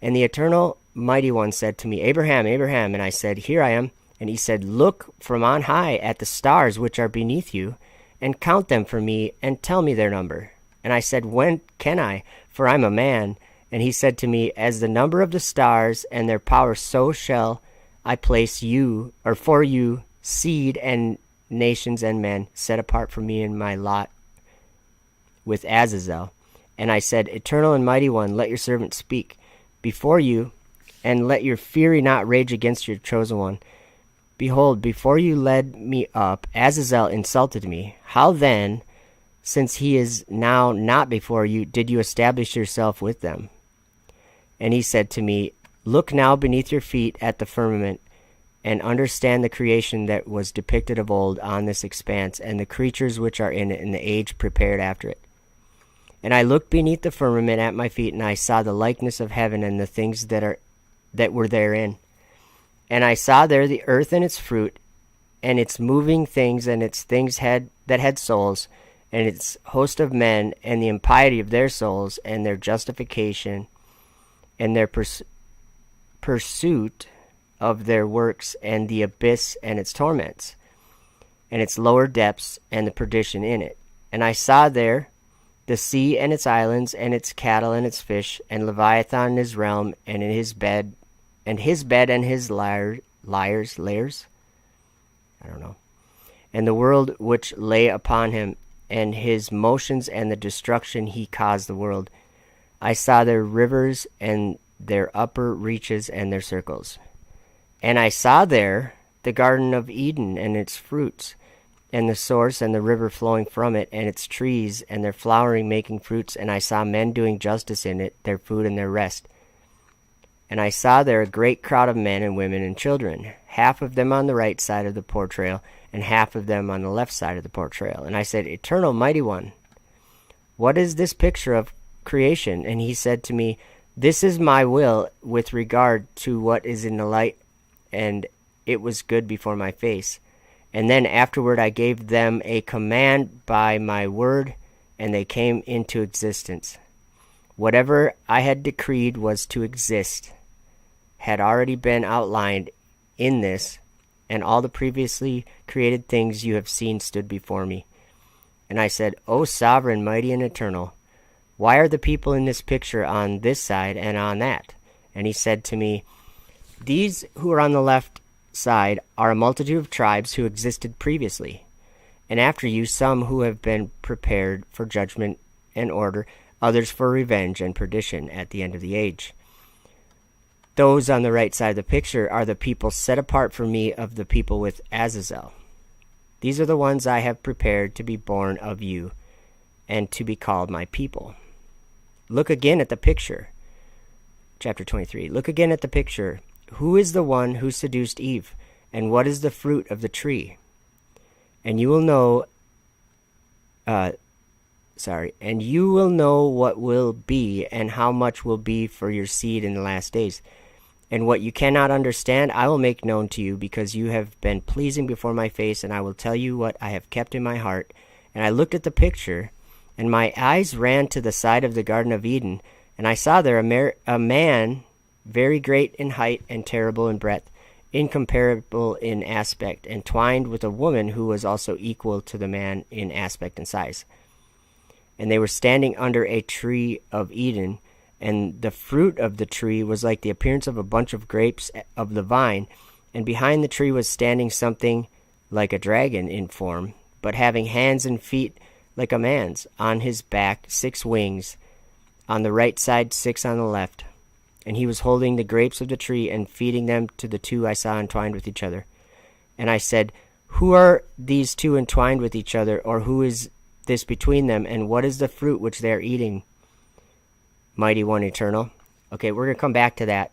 And the eternal mighty one said to me, Abraham, Abraham. And I said, Here I am. And he said, Look from on high at the stars which are beneath you, and count them for me, and tell me their number. And I said, When can I? For I'm a man. And he said to me, As the number of the stars and their power, so shall I place you, or for you, seed and nations and men, set apart for me in my lot with Azazel. And I said, Eternal and mighty one, let your servant speak before you, and let your fury not rage against your chosen one. Behold, before you led me up, Azazel insulted me. How then, since he is now not before you, did you establish yourself with them? And he said to me, Look now beneath your feet at the firmament, and understand the creation that was depicted of old on this expanse, and the creatures which are in it, and the age prepared after it. And I looked beneath the firmament at my feet, and I saw the likeness of heaven and the things that were therein. And I saw there the earth and its fruit, and its moving things, and its things that had souls, and its host of men, and the impiety of their souls, and their justification, and their pursuit of their works, and the abyss and its torments, and its lower depths, and the perdition in it. And I saw there the sea and its islands, and its cattle and its fish, and Leviathan in his realm, and in his bed, and his lairs, I don't know, and the world which lay upon him, and his motions, and the destruction he caused the world. I saw their rivers, and their upper reaches, and their circles. And I saw there the Garden of Eden, and its fruits, and the source, and the river flowing from it, and its trees, and their flowering making fruits. And I saw men doing justice in it, their food and their rest. And I saw there a great crowd of men and women and children, half of them on the right side of the portrayal, and half of them on the left side of the portrayal. And I said, Eternal mighty one, what is this picture of creation? And he said to me, This is my will with regard to what is in the light, and it was good before my face. And then afterward I gave them a command by my word, and they came into existence. Whatever I had decreed was to exist had already been outlined in this, and all the previously created things you have seen stood before me. And I said, O sovereign, mighty, and eternal, why are the people in this picture on this side and on that? And he said to me, These who are on the left side are a multitude of tribes who existed previously, and after you some who have been prepared for judgment and order, others for revenge and perdition at the end of the age. Those on the right side of the picture are the people set apart for me of the people with Azazel. These are the ones I have prepared to be born of you and to be called my people. Look again at the picture. Chapter 23. Look again at the picture. Who is the one who seduced Eve, and what is the fruit of the tree? And you will know, and you will know what will be, and how much will be for your seed in the last days. And what you cannot understand, I will make known to you, because you have been pleasing before my face, and I will tell you what I have kept in my heart. And I looked at the picture, and my eyes ran to the side of the Garden of Eden, and I saw there a man very great in height and terrible in breadth, incomparable in aspect, and twined with a woman who was also equal to the man in aspect and size. And they were standing under a tree of Eden, and the fruit of the tree was like the appearance of a bunch of grapes of the vine, and behind the tree was standing something like a dragon in form, but having hands and feet like a man's, on his back 6 wings, on the right side 6 on the left. And he was holding the grapes of the tree and feeding them to the 2 I saw entwined with each other. And I said, who are these 2 entwined with each other, or who is this between them, and what is the fruit which they are eating? Mighty One, eternal. Okay, we're going to come back to that.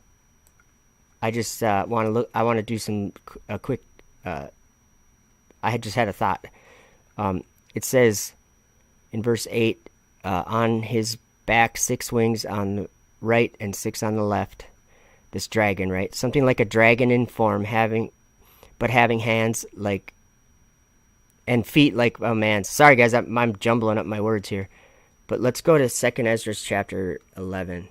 I just want to look. I want to do a quick. I had just had a thought. It says in verse 8, on his back 6 wings on the right and 6 on the left. This dragon, right? Something like a dragon in form, having hands like and feet like a man's. Sorry guys, I'm jumbling up my words here. But let's go to 2nd Ezra chapter 11.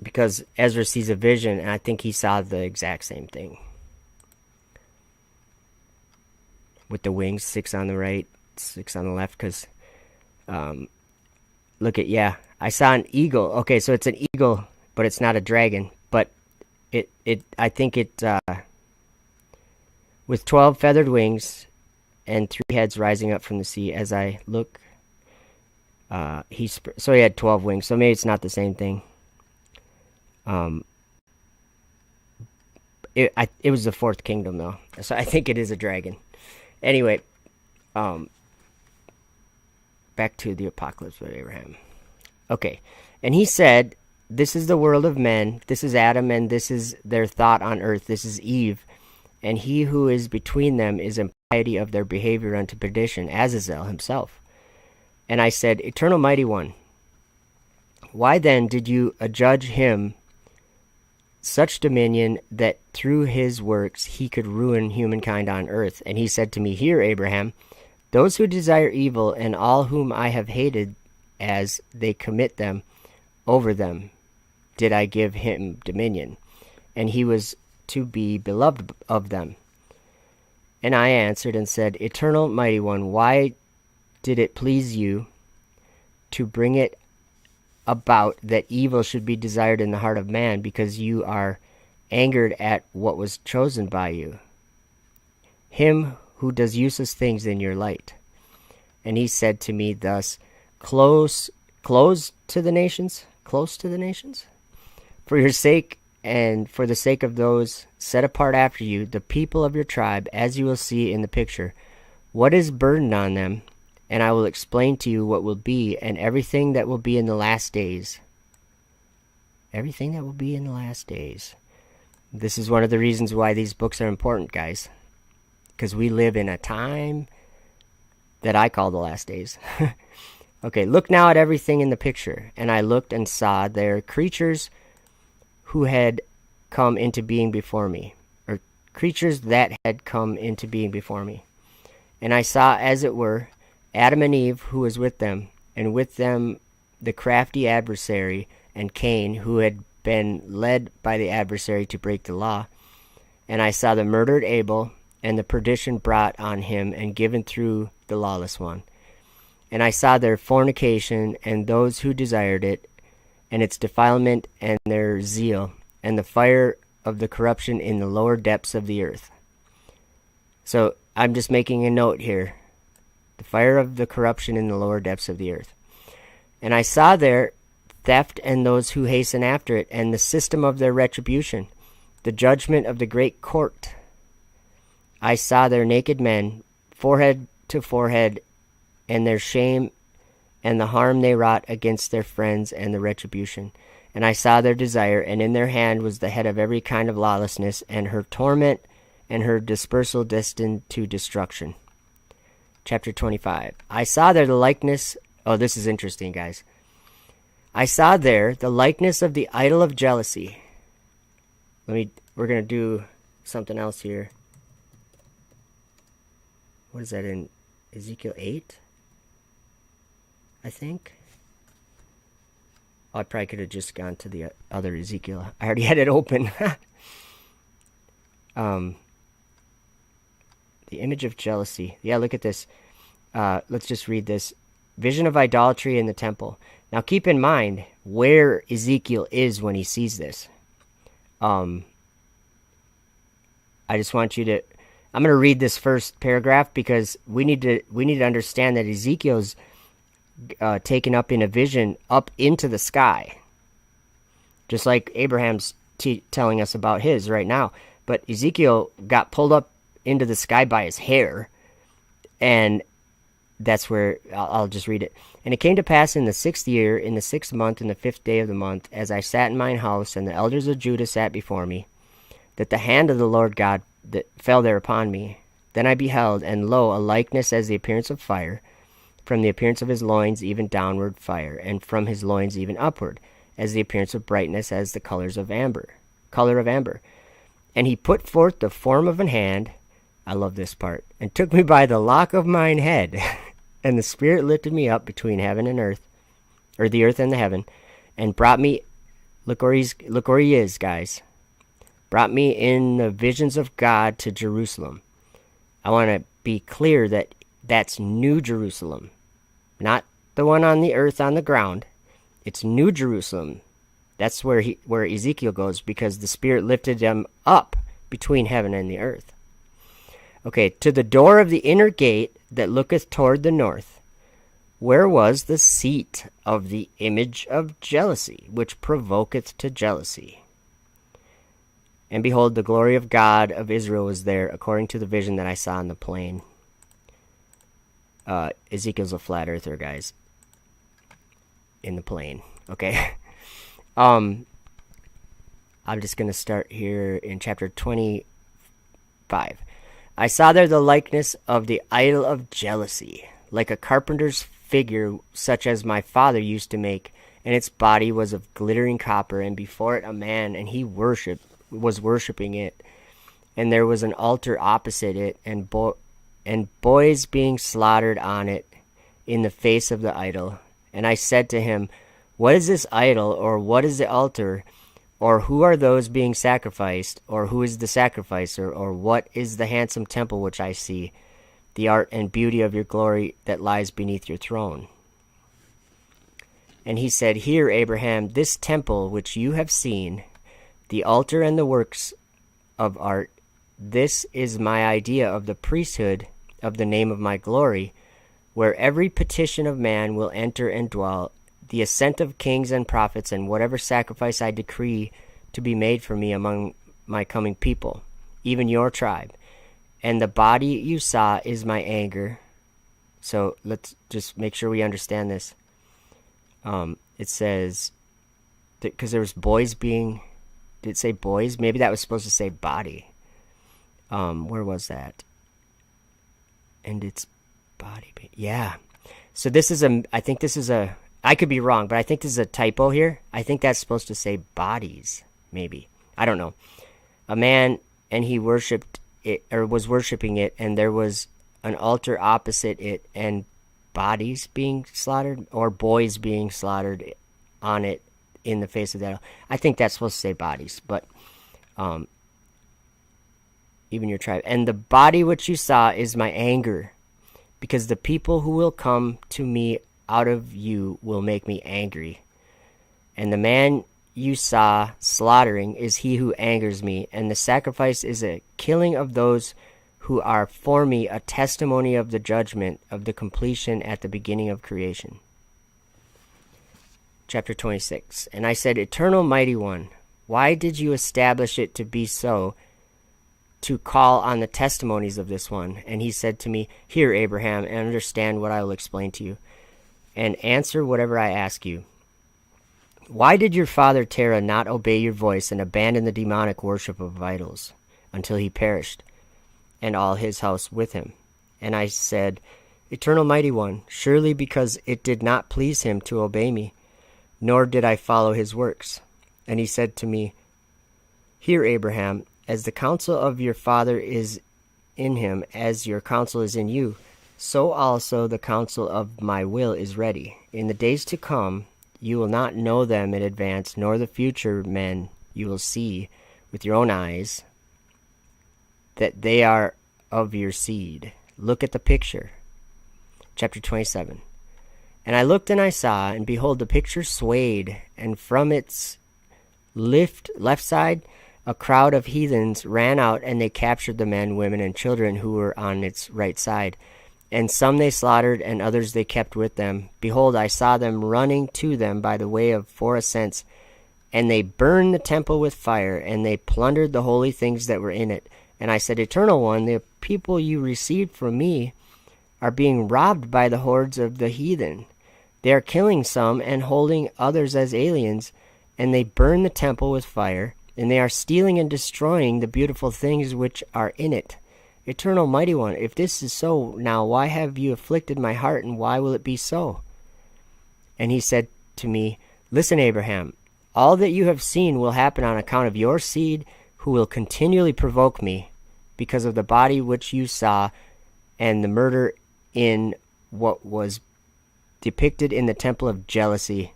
Because Ezra sees a vision, and I think he saw the exact same thing. With the wings, 6 on the right, 6 on the left, because look at, I saw an eagle. Okay, so it's an eagle, but it's not a dragon. But I think it, with 12 feathered wings and 3 heads rising up from the sea. As I look, so he had 12 wings. So maybe it's not the same thing. It was the 4th kingdom though, so I think it is a dragon. Anyway, back to the apocalypse with Abraham. Okay, and he said, this is the world of men, this is Adam, and this is their thought on earth, this is Eve, and he who is between them is impiety of their behavior unto perdition, Azazel himself. And I said, Eternal Mighty One, why then did you adjudge him such dominion that through his works he could ruin humankind on earth? And he said to me, Hear, Abraham, those who desire evil and all whom I have hated as they commit them, over them did I give him dominion, and he was to be beloved of them. And I answered and said, Eternal Mighty One, why did it please you to bring it about that evil should be desired in the heart of man, because you are angered at what was chosen by you, him who does useless things in your light? And he said to me thus, close to the nations, for your sake and for the sake of those set apart after you, the people of your tribe, as you will see in the picture, what is burdened on them, and I will explain to you what will be, and everything that will be in the last days. Everything that will be in the last days. This is one of the reasons why these books are important, guys. Because we live in a time that I call the last days. Okay, look now at everything in the picture. And I looked and saw there creatures who had come into being before me. Or creatures that had come into being before me. And I saw, as it were, Adam and Eve, who was with them, and with them the crafty adversary, and Cain, who had been led by the adversary to break the law. And I saw the murdered Abel, and the perdition brought on him and given through the lawless one. And I saw their fornication, and those who desired it, and its defilement, and their zeal, and the fire of the corruption in the lower depths of the earth. So I'm just making a note here. The fire of the corruption in the lower depths of the earth. And I saw there theft and those who hasten after it, and the system of their retribution, the judgment of the great court. I saw their naked men, forehead to forehead, and their shame and the harm they wrought against their friends, and the retribution. And I saw their desire, and in their hand was the head of every kind of lawlessness, and her torment and her dispersal destined to destruction. Chapter 25. I saw there the likeness... Oh, this is interesting, guys. I saw there the likeness of the idol of jealousy. We're going to do something else here. What is that in Ezekiel 8? I think. I probably could have just gone to the other Ezekiel. I already had it open. The image of jealousy. Yeah, look at this. Let's just read this. Vision of idolatry in the temple. Now keep in mind where Ezekiel is when he sees this. I just want you to, I'm going to read this first paragraph because we need to understand that Ezekiel's taken up in a vision up into the sky. Just like Abraham's telling us about his right now. But Ezekiel got pulled up into the sky by his hair, and that's where I'll just read it. And it came to pass in the 6th year, in the 6th month, in the 5th day of the month, as I sat in mine house, and the elders of Judah sat before me, that the hand of the Lord God that fell there upon me. Then I beheld, and lo, a likeness as the appearance of fire, from the appearance of his loins even downward fire, and from his loins even upward, as the appearance of brightness, as the color of amber. And he put forth the form of an hand, I love this part, and took me by the lock of mine head, and the Spirit lifted me up between heaven and earth, or the earth and the heaven, and brought me, look where he is, guys, brought me in the visions of God to Jerusalem. I want to be clear that that's New Jerusalem, not the one on the earth on the ground. It's New Jerusalem. That's where Ezekiel goes, because the Spirit lifted him up between heaven and the earth. Okay, to the door of the inner gate that looketh toward the north, where was the seat of the image of jealousy, which provoketh to jealousy. And behold, the glory of God of Israel was there, according to the vision that I saw in the plain. Ezekiel's a flat earther, guys. In the plain. Okay. I'm just going to start here in chapter 25. I saw there the likeness of the idol of jealousy, like a carpenter's figure, such as my father used to make, and its body was of glittering copper, and before it a man, and he was worshipping it. And there was an altar opposite it, and boys being slaughtered on it in the face of the idol. And I said to him, what is this idol, or what is the altar, or who are those being sacrificed, or who is the sacrificer, or what is the handsome temple which I see, the art and beauty of your glory that lies beneath your throne? And he said, hear, Abraham, this temple which you have seen, the altar and the works of art, this is my idea of the priesthood of the name of my glory, where every petition of man will enter and dwell, the assent of kings and prophets, and whatever sacrifice I decree to be made for me among my coming people, even your tribe. And the body you saw is my anger. So let's just make sure we understand this. It says, because there was boys being, did it say boys? Maybe that was supposed to say body. Where was that? And it's body. Yeah. So this is I could be wrong, but I think this is a typo here. I think that's supposed to say bodies, maybe. I don't know. A man, and he worshipped it, or was worshiping it, and there was an altar opposite it, and bodies being slaughtered, or boys being slaughtered on it in the face of that. I think that's supposed to say bodies, but even your tribe. And the body which you saw is my anger, because the people who will come to me out of you will make me angry. And the man you saw slaughtering is he who angers me, and the sacrifice is a killing of those who are for me, a testimony of the judgment of the completion at the beginning of creation. Chapter 26. And I said, Eternal Mighty One, why did you establish it to be so, to call on the testimonies of this one? And he said to me, hear, Abraham, and understand what I will explain to you, and answer whatever I ask you. Why did your father Terah not obey your voice and abandon the demonic worship of idols until he perished, and all his house with him? And I said, Eternal Mighty One, surely because it did not please him to obey me, nor did I follow his works. And he said to me, hear, Abraham, as the counsel of your father is in him, as your counsel is in you, so also the counsel of my will is ready. In the days to come, You will not know them in advance, nor the future men you will see with your own eyes, that they are of your seed. Look at the picture. Chapter 27. And I looked and I saw, and behold, the picture swayed, and from its left side a crowd of heathens ran out, and they captured the men, women, and children who were on its right side. And some they slaughtered, and others they kept with them. Behold, I saw them running to them by the way of 4 ascents, and they burned the temple with fire, and they plundered the holy things that were in it. And I said, Eternal One, the people you received from me are being robbed by the hordes of the heathen. They are killing some and holding others as aliens, and they burn the temple with fire, and they are stealing and destroying the beautiful things which are in it. Eternal Mighty One, if this is so, now why have you afflicted my heart, and why will it be so? And he said to me, Listen, Abraham, all that you have seen will happen on account of your seed, who will continually provoke me, because of the body which you saw, and the murder in what was depicted in the temple of jealousy.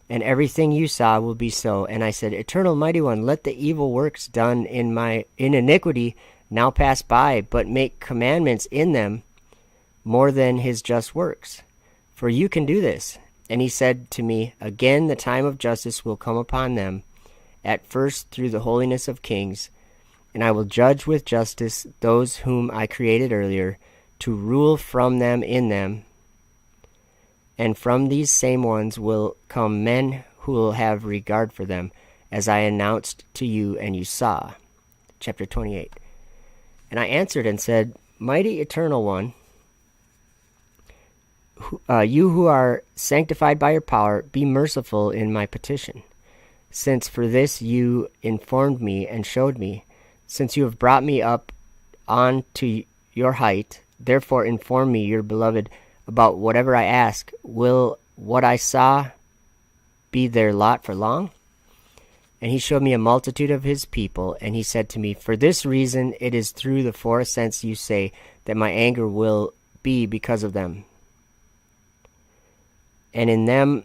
And everything you saw will be so. And I said, Eternal Mighty One, let the evil works done in iniquity now pass by, but make commandments in them more than his just works. For you can do this. And he said to me, Again the time of justice will come upon them, at first through the holiness of kings, and I will judge with justice those whom I created earlier, to rule from them in them. And from these same ones will come men who will have regard for them, as I announced to you and you saw. Chapter 28. And I answered and said, Mighty Eternal One, you who are sanctified by your power, be merciful in my petition. Since for this you informed me and showed me, since you have brought me up on to your height, therefore inform me, your beloved, about whatever I ask. Will what I saw be their lot for long? And he showed me a multitude of his people, and he said to me, For this reason it is through the 4 ascents you say that my anger will be because of them. And in them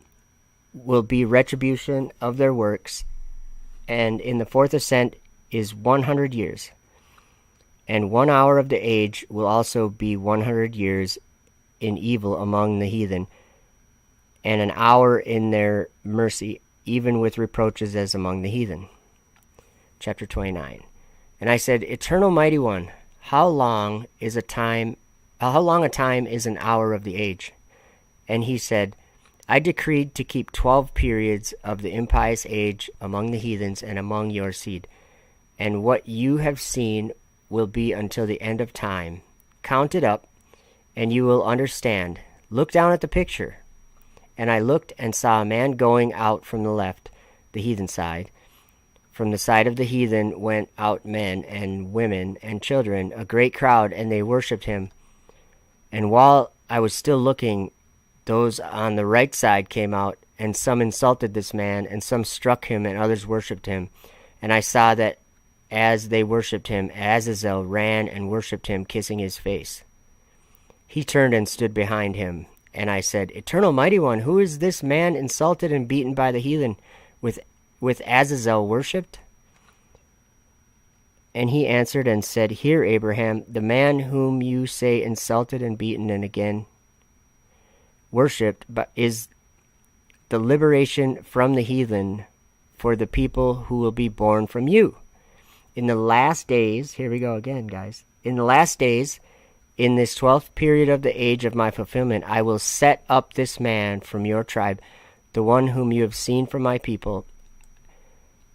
will be retribution of their works, and in the 4th ascent is 100 years. And 1 hour of the age will also be 100 years in evil among the heathen, and an hour in their mercy, even with reproaches as among the heathen. Chapter 29. And I said, Eternal Mighty One, how long a time is an hour of the age? And he said, I decreed to keep 12 periods of the impious age among the heathens and among your seed. And what you have seen will be until the end of time. Count it up, and you will understand. Look down at the picture. And I looked and saw a man going out from the left, the heathen side. From the side of the heathen went out men and women and children, a great crowd, and they worshipped him. And while I was still looking, those on the right side came out, and some insulted this man, and some struck him, and others worshipped him. And I saw that as they worshipped him, Azazel ran and worshipped him, kissing his face. He turned and stood behind him. And I said, Eternal Mighty One, who is this man insulted and beaten by the heathen, with Azazel worshipped? And he answered and said, Hear, Abraham, the man whom you say insulted and beaten and again worshipped, but is the liberation from the heathen for the people who will be born from you. In the last days, here we go again, guys. In the last days, in this 12th period of the age of my fulfillment, I will set up this man from your tribe, the one whom you have seen from my people.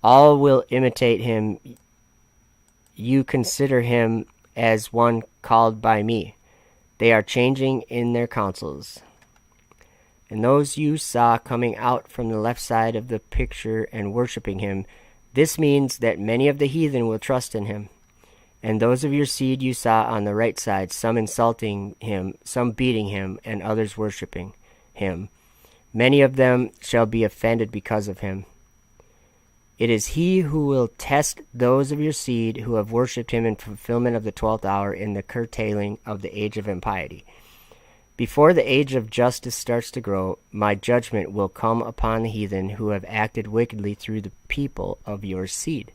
All will imitate him. You consider him as one called by me. They are changing in their counsels. And those you saw coming out from the left side of the picture and worshipping him, this means that many of the heathen will trust in him. And those of your seed you saw on the right side, some insulting him, some beating him, and others worshipping him. Many of them shall be offended because of him. It is he who will test those of your seed who have worshipped him in fulfillment of the 12th hour, in the curtailing of the age of impiety. Before the age of justice starts to grow, my judgment will come upon the heathen who have acted wickedly through the people of your seed,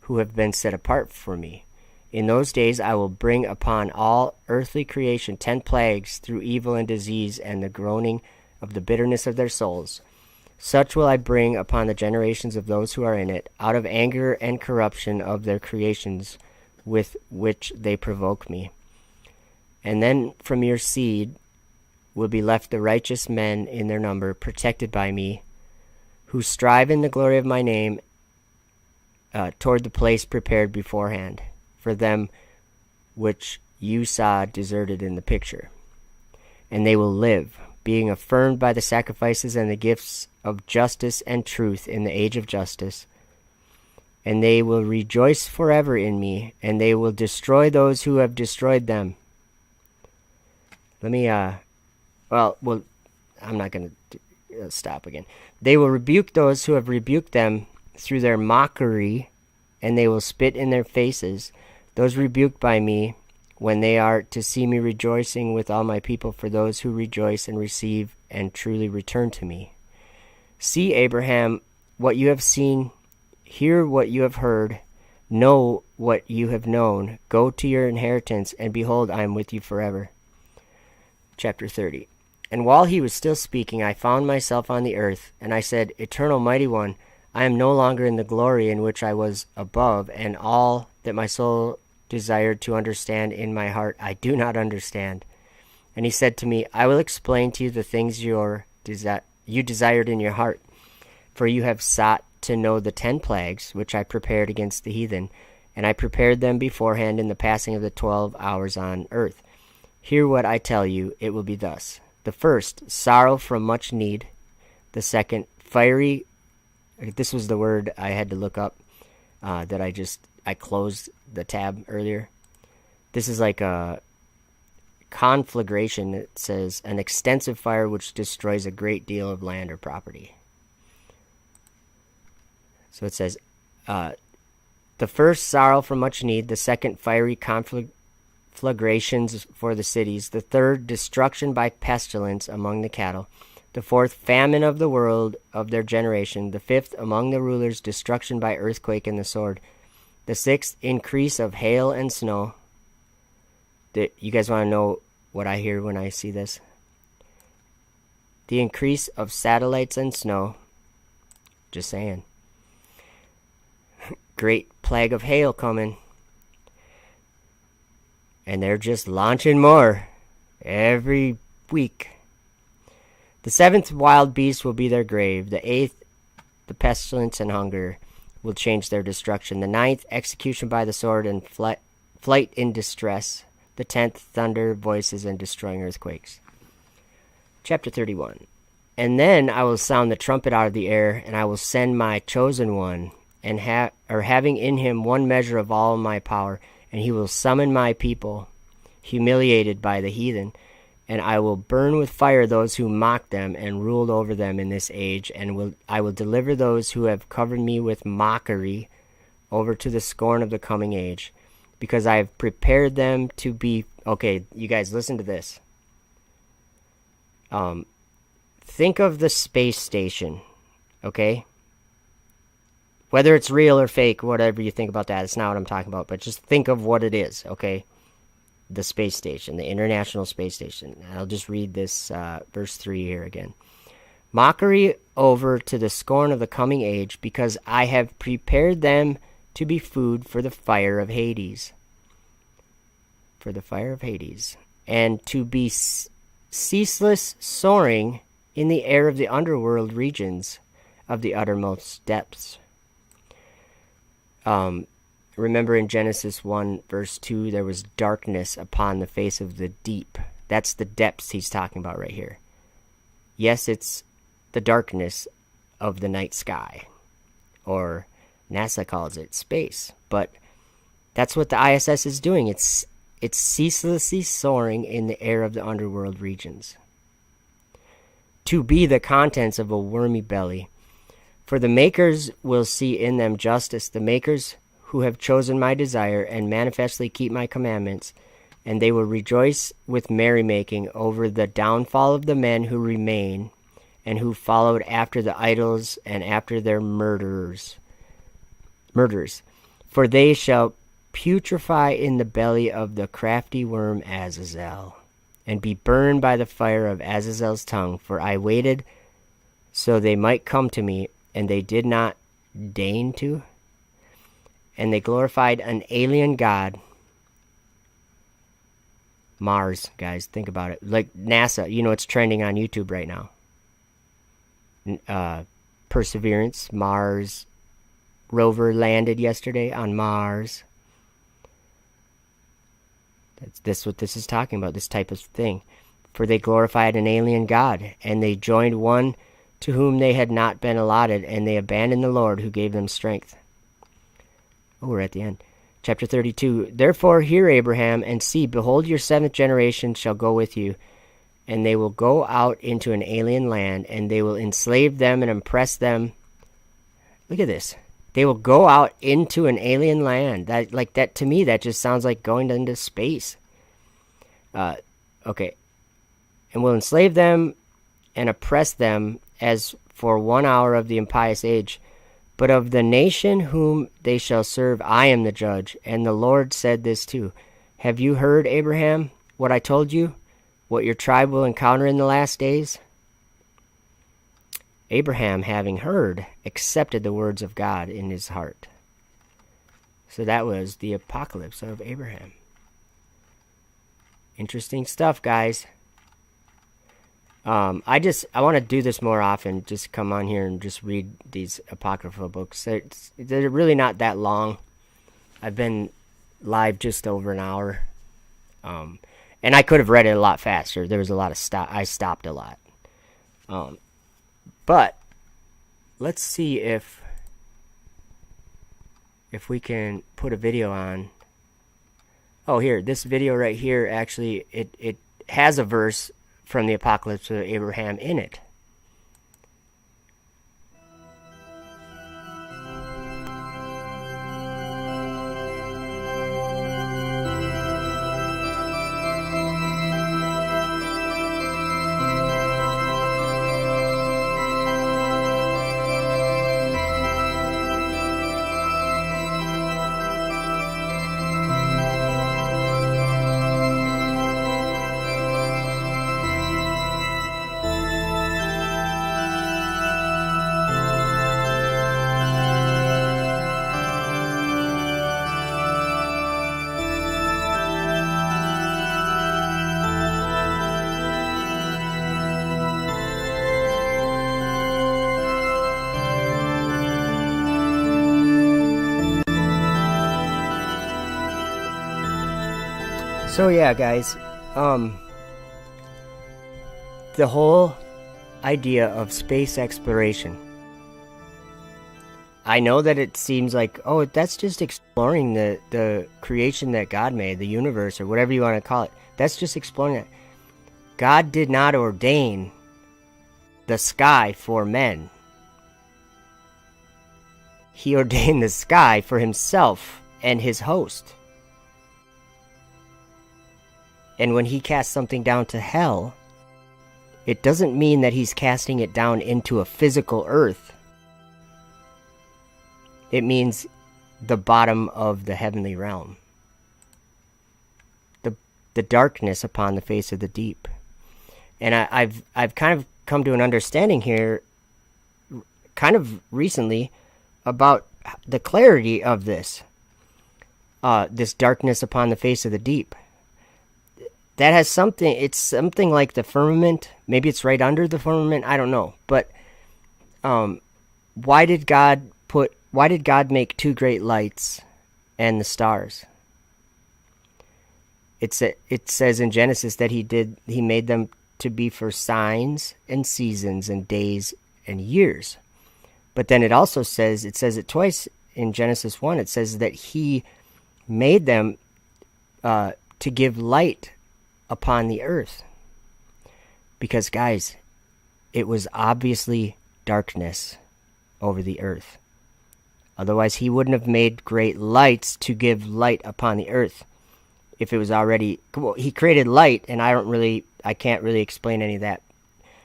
who have been set apart for me. In those days I will bring upon all earthly creation 10 plagues through evil and disease and the groaning of the bitterness of their souls. Such will I bring upon the generations of those who are in it, out of anger and corruption of their creations with which they provoke me. And then from your seed will be left the righteous men in their number, protected by me, who strive in the glory of my name toward the place prepared beforehand for them which you saw deserted in the picture. And they will live, being affirmed by the sacrifices and the gifts of justice and truth in the age of justice. And they will rejoice forever in me, and they will destroy those who have destroyed them. I'm not going to stop again. They will rebuke those who have rebuked them through their mockery, and they will spit in their faces, those rebuked by me, when they are to see me rejoicing with all my people, for those who rejoice and receive and truly return to me. See, Abraham, what you have seen, hear what you have heard, know what you have known, go to your inheritance, and behold, I am with you forever. Chapter 30. And while he was still speaking, I found myself on the earth, and I said, Eternal Mighty One, I am no longer in the glory in which I was above, and all that my soul desired to understand in my heart, I do not understand. And he said to me, I will explain to you the things you desired in your heart, for you have sought to know the 10 plagues which I prepared against the heathen, and I prepared them beforehand in the passing of the 12 hours on earth. Hear what I tell you, it will be thus. The first, sorrow from much need. The second, fiery. This was the word I had to look up that I closed the tab earlier. This is like a conflagration. It says an extensive fire which destroys a great deal of land or property. So it says the first, sorrow for much need. The second, fiery conflagrations for the cities. The third, destruction by pestilence among the cattle. The fourth, famine of the world of their generation. The fifth, among the rulers, destruction by earthquake and the sword. The sixth, increase of hail and snow. You guys want to know what I hear when I see this? The increase of satellites and snow. Just saying. Great plague of hail coming. And they're just launching more every week. The seventh, wild beast will be their grave. The eighth, the pestilence and hunger will change their destruction. The ninth, execution by the sword and flight in distress. The 10th, thunder, voices, and destroying earthquakes. Chapter 31. And then I will sound the trumpet out of the air, and I will send my chosen one, and having in him one measure of all my power, and he will summon my people, humiliated by the heathen, and I will burn with fire those who mocked them and ruled over them in this age, and I will deliver those who have covered me with mockery over to the scorn of the coming age, because I have prepared them to be... Okay, you guys, listen to this. Think of the space station, okay? Whether it's real or fake, whatever you think about that, it's not what I'm talking about, but just think of what it is, okay? The space station, the International Space Station. I'll just read this verse 3 here again. Mockery over to the scorn of the coming age, because I have prepared them to be food for the fire of Hades. For the fire of Hades. And to be ceaseless soaring in the air of the underworld regions of the uttermost depths. Remember in Genesis 1 verse 2, there was darkness upon the face of the deep. That's the depths he's talking about right here. Yes, it's the darkness of the night sky, or NASA calls it space, but that's what the ISS is doing. It's ceaselessly soaring in the air of the underworld regions, to be the contents of a wormy belly. For the makers will see in them justice, the makers who have chosen my desire and manifestly keep my commandments. and they will rejoice with merrymaking over the downfall of the men who remain and who followed after the idols and after their murderers. For they shall putrefy in the belly of the crafty worm Azazel, and be burned by the fire of Azazel's tongue. For I waited so they might come to me, and they did not deign to. And they glorified an alien god. Mars, guys, think about it. Like NASA, it's trending on YouTube right now. Perseverance, Mars rover landed yesterday on Mars. That's what this is talking about, this type of thing. For they glorified an alien god, and they joined one to whom they had not been allotted, and they abandoned the Lord who gave them strength. Oh, we're at the end. Chapter 32. Therefore hear, Abraham, and see, behold, your seventh generation shall go with you, and they will go out into an alien land, and they will enslave them and oppress them. Look at this. They will go out into an alien land. That to me, that just sounds like going into space. Okay. And will enslave them and oppress them as for 1 hour of the impious age. But of the nation whom they shall serve, I am the judge. And the Lord said this too. Have you heard, Abraham, what I told you? What your tribe will encounter in the last days? Abraham, having heard, accepted the words of God in his heart. So that was the apocalypse of Abraham. Interesting stuff, guys. I want to do this more often. Just come on here and just read these apocryphal books. They're really not that long. I've been live just over an hour. And I could have read it a lot faster. There was a lot of I stopped a lot. But let's see if we can put a video on. Oh, here, this video right here, actually, it has a verse from the Apocalypse of Abraham in it. So yeah, guys, the whole idea of space exploration. I know that it seems like, oh, that's just exploring the creation that God made, the universe, or whatever you want to call it. That's just exploring it. God did not ordain the sky for men. He ordained the sky for himself and his host. And when he casts something down to hell, it doesn't mean that he's casting it down into a physical earth. It means the bottom of the heavenly realm. The darkness upon the face of the deep. And I've kind of come to an understanding here, kind of recently, about the clarity of this. This darkness upon the face of the deep. That has something, it's something like the firmament. Maybe it's right under the firmament. I don't know. But why did God make two great lights and the stars? It says in Genesis that he made them to be for signs and seasons and days and years. But then it also says it twice in Genesis 1. It says that he made them to give light upon the earth. Because, guys, it was obviously darkness over the earth. Otherwise, he wouldn't have made great lights to give light upon the earth. if it was already, well, he created light, and I can't really explain any of that.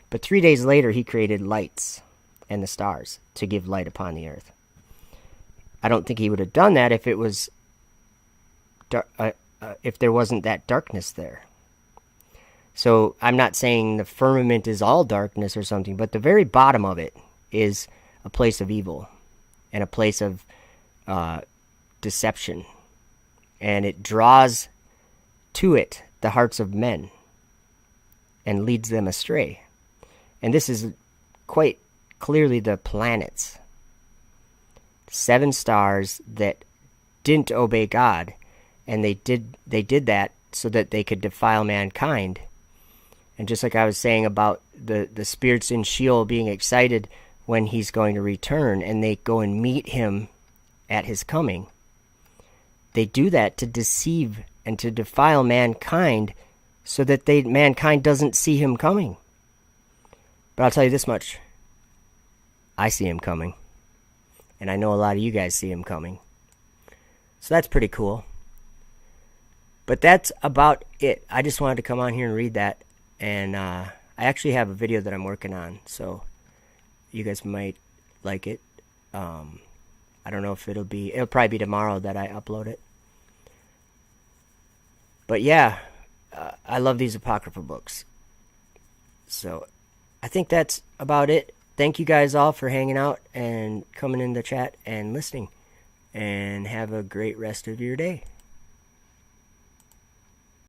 But 3 days later, he created lights and the stars to give light upon the earth. I don't think he would have done that if it was, if there wasn't that darkness there. So I'm not saying the firmament is all darkness or something, but the very bottom of it is a place of evil and a place of deception. And it draws to it the hearts of men and leads them astray. And this is quite clearly the planets. 7 stars that didn't obey God, and they did that so that they could defile mankind. And just like I was saying about the spirits in Sheol being excited when he's going to return, and they go and meet him at his coming, they do that to deceive and to defile mankind so that mankind doesn't see him coming. But I'll tell you this much. I see him coming. And I know a lot of you guys see him coming. So that's pretty cool. But that's about it. I just wanted to come on here and read that. And I actually have a video that I'm working on. So you guys might like it. I don't know if it'll probably be tomorrow that I upload it. But yeah, I love these Apocrypha books. So I think that's about it. Thank you guys all for hanging out and coming in the chat and listening. And have a great rest of your day.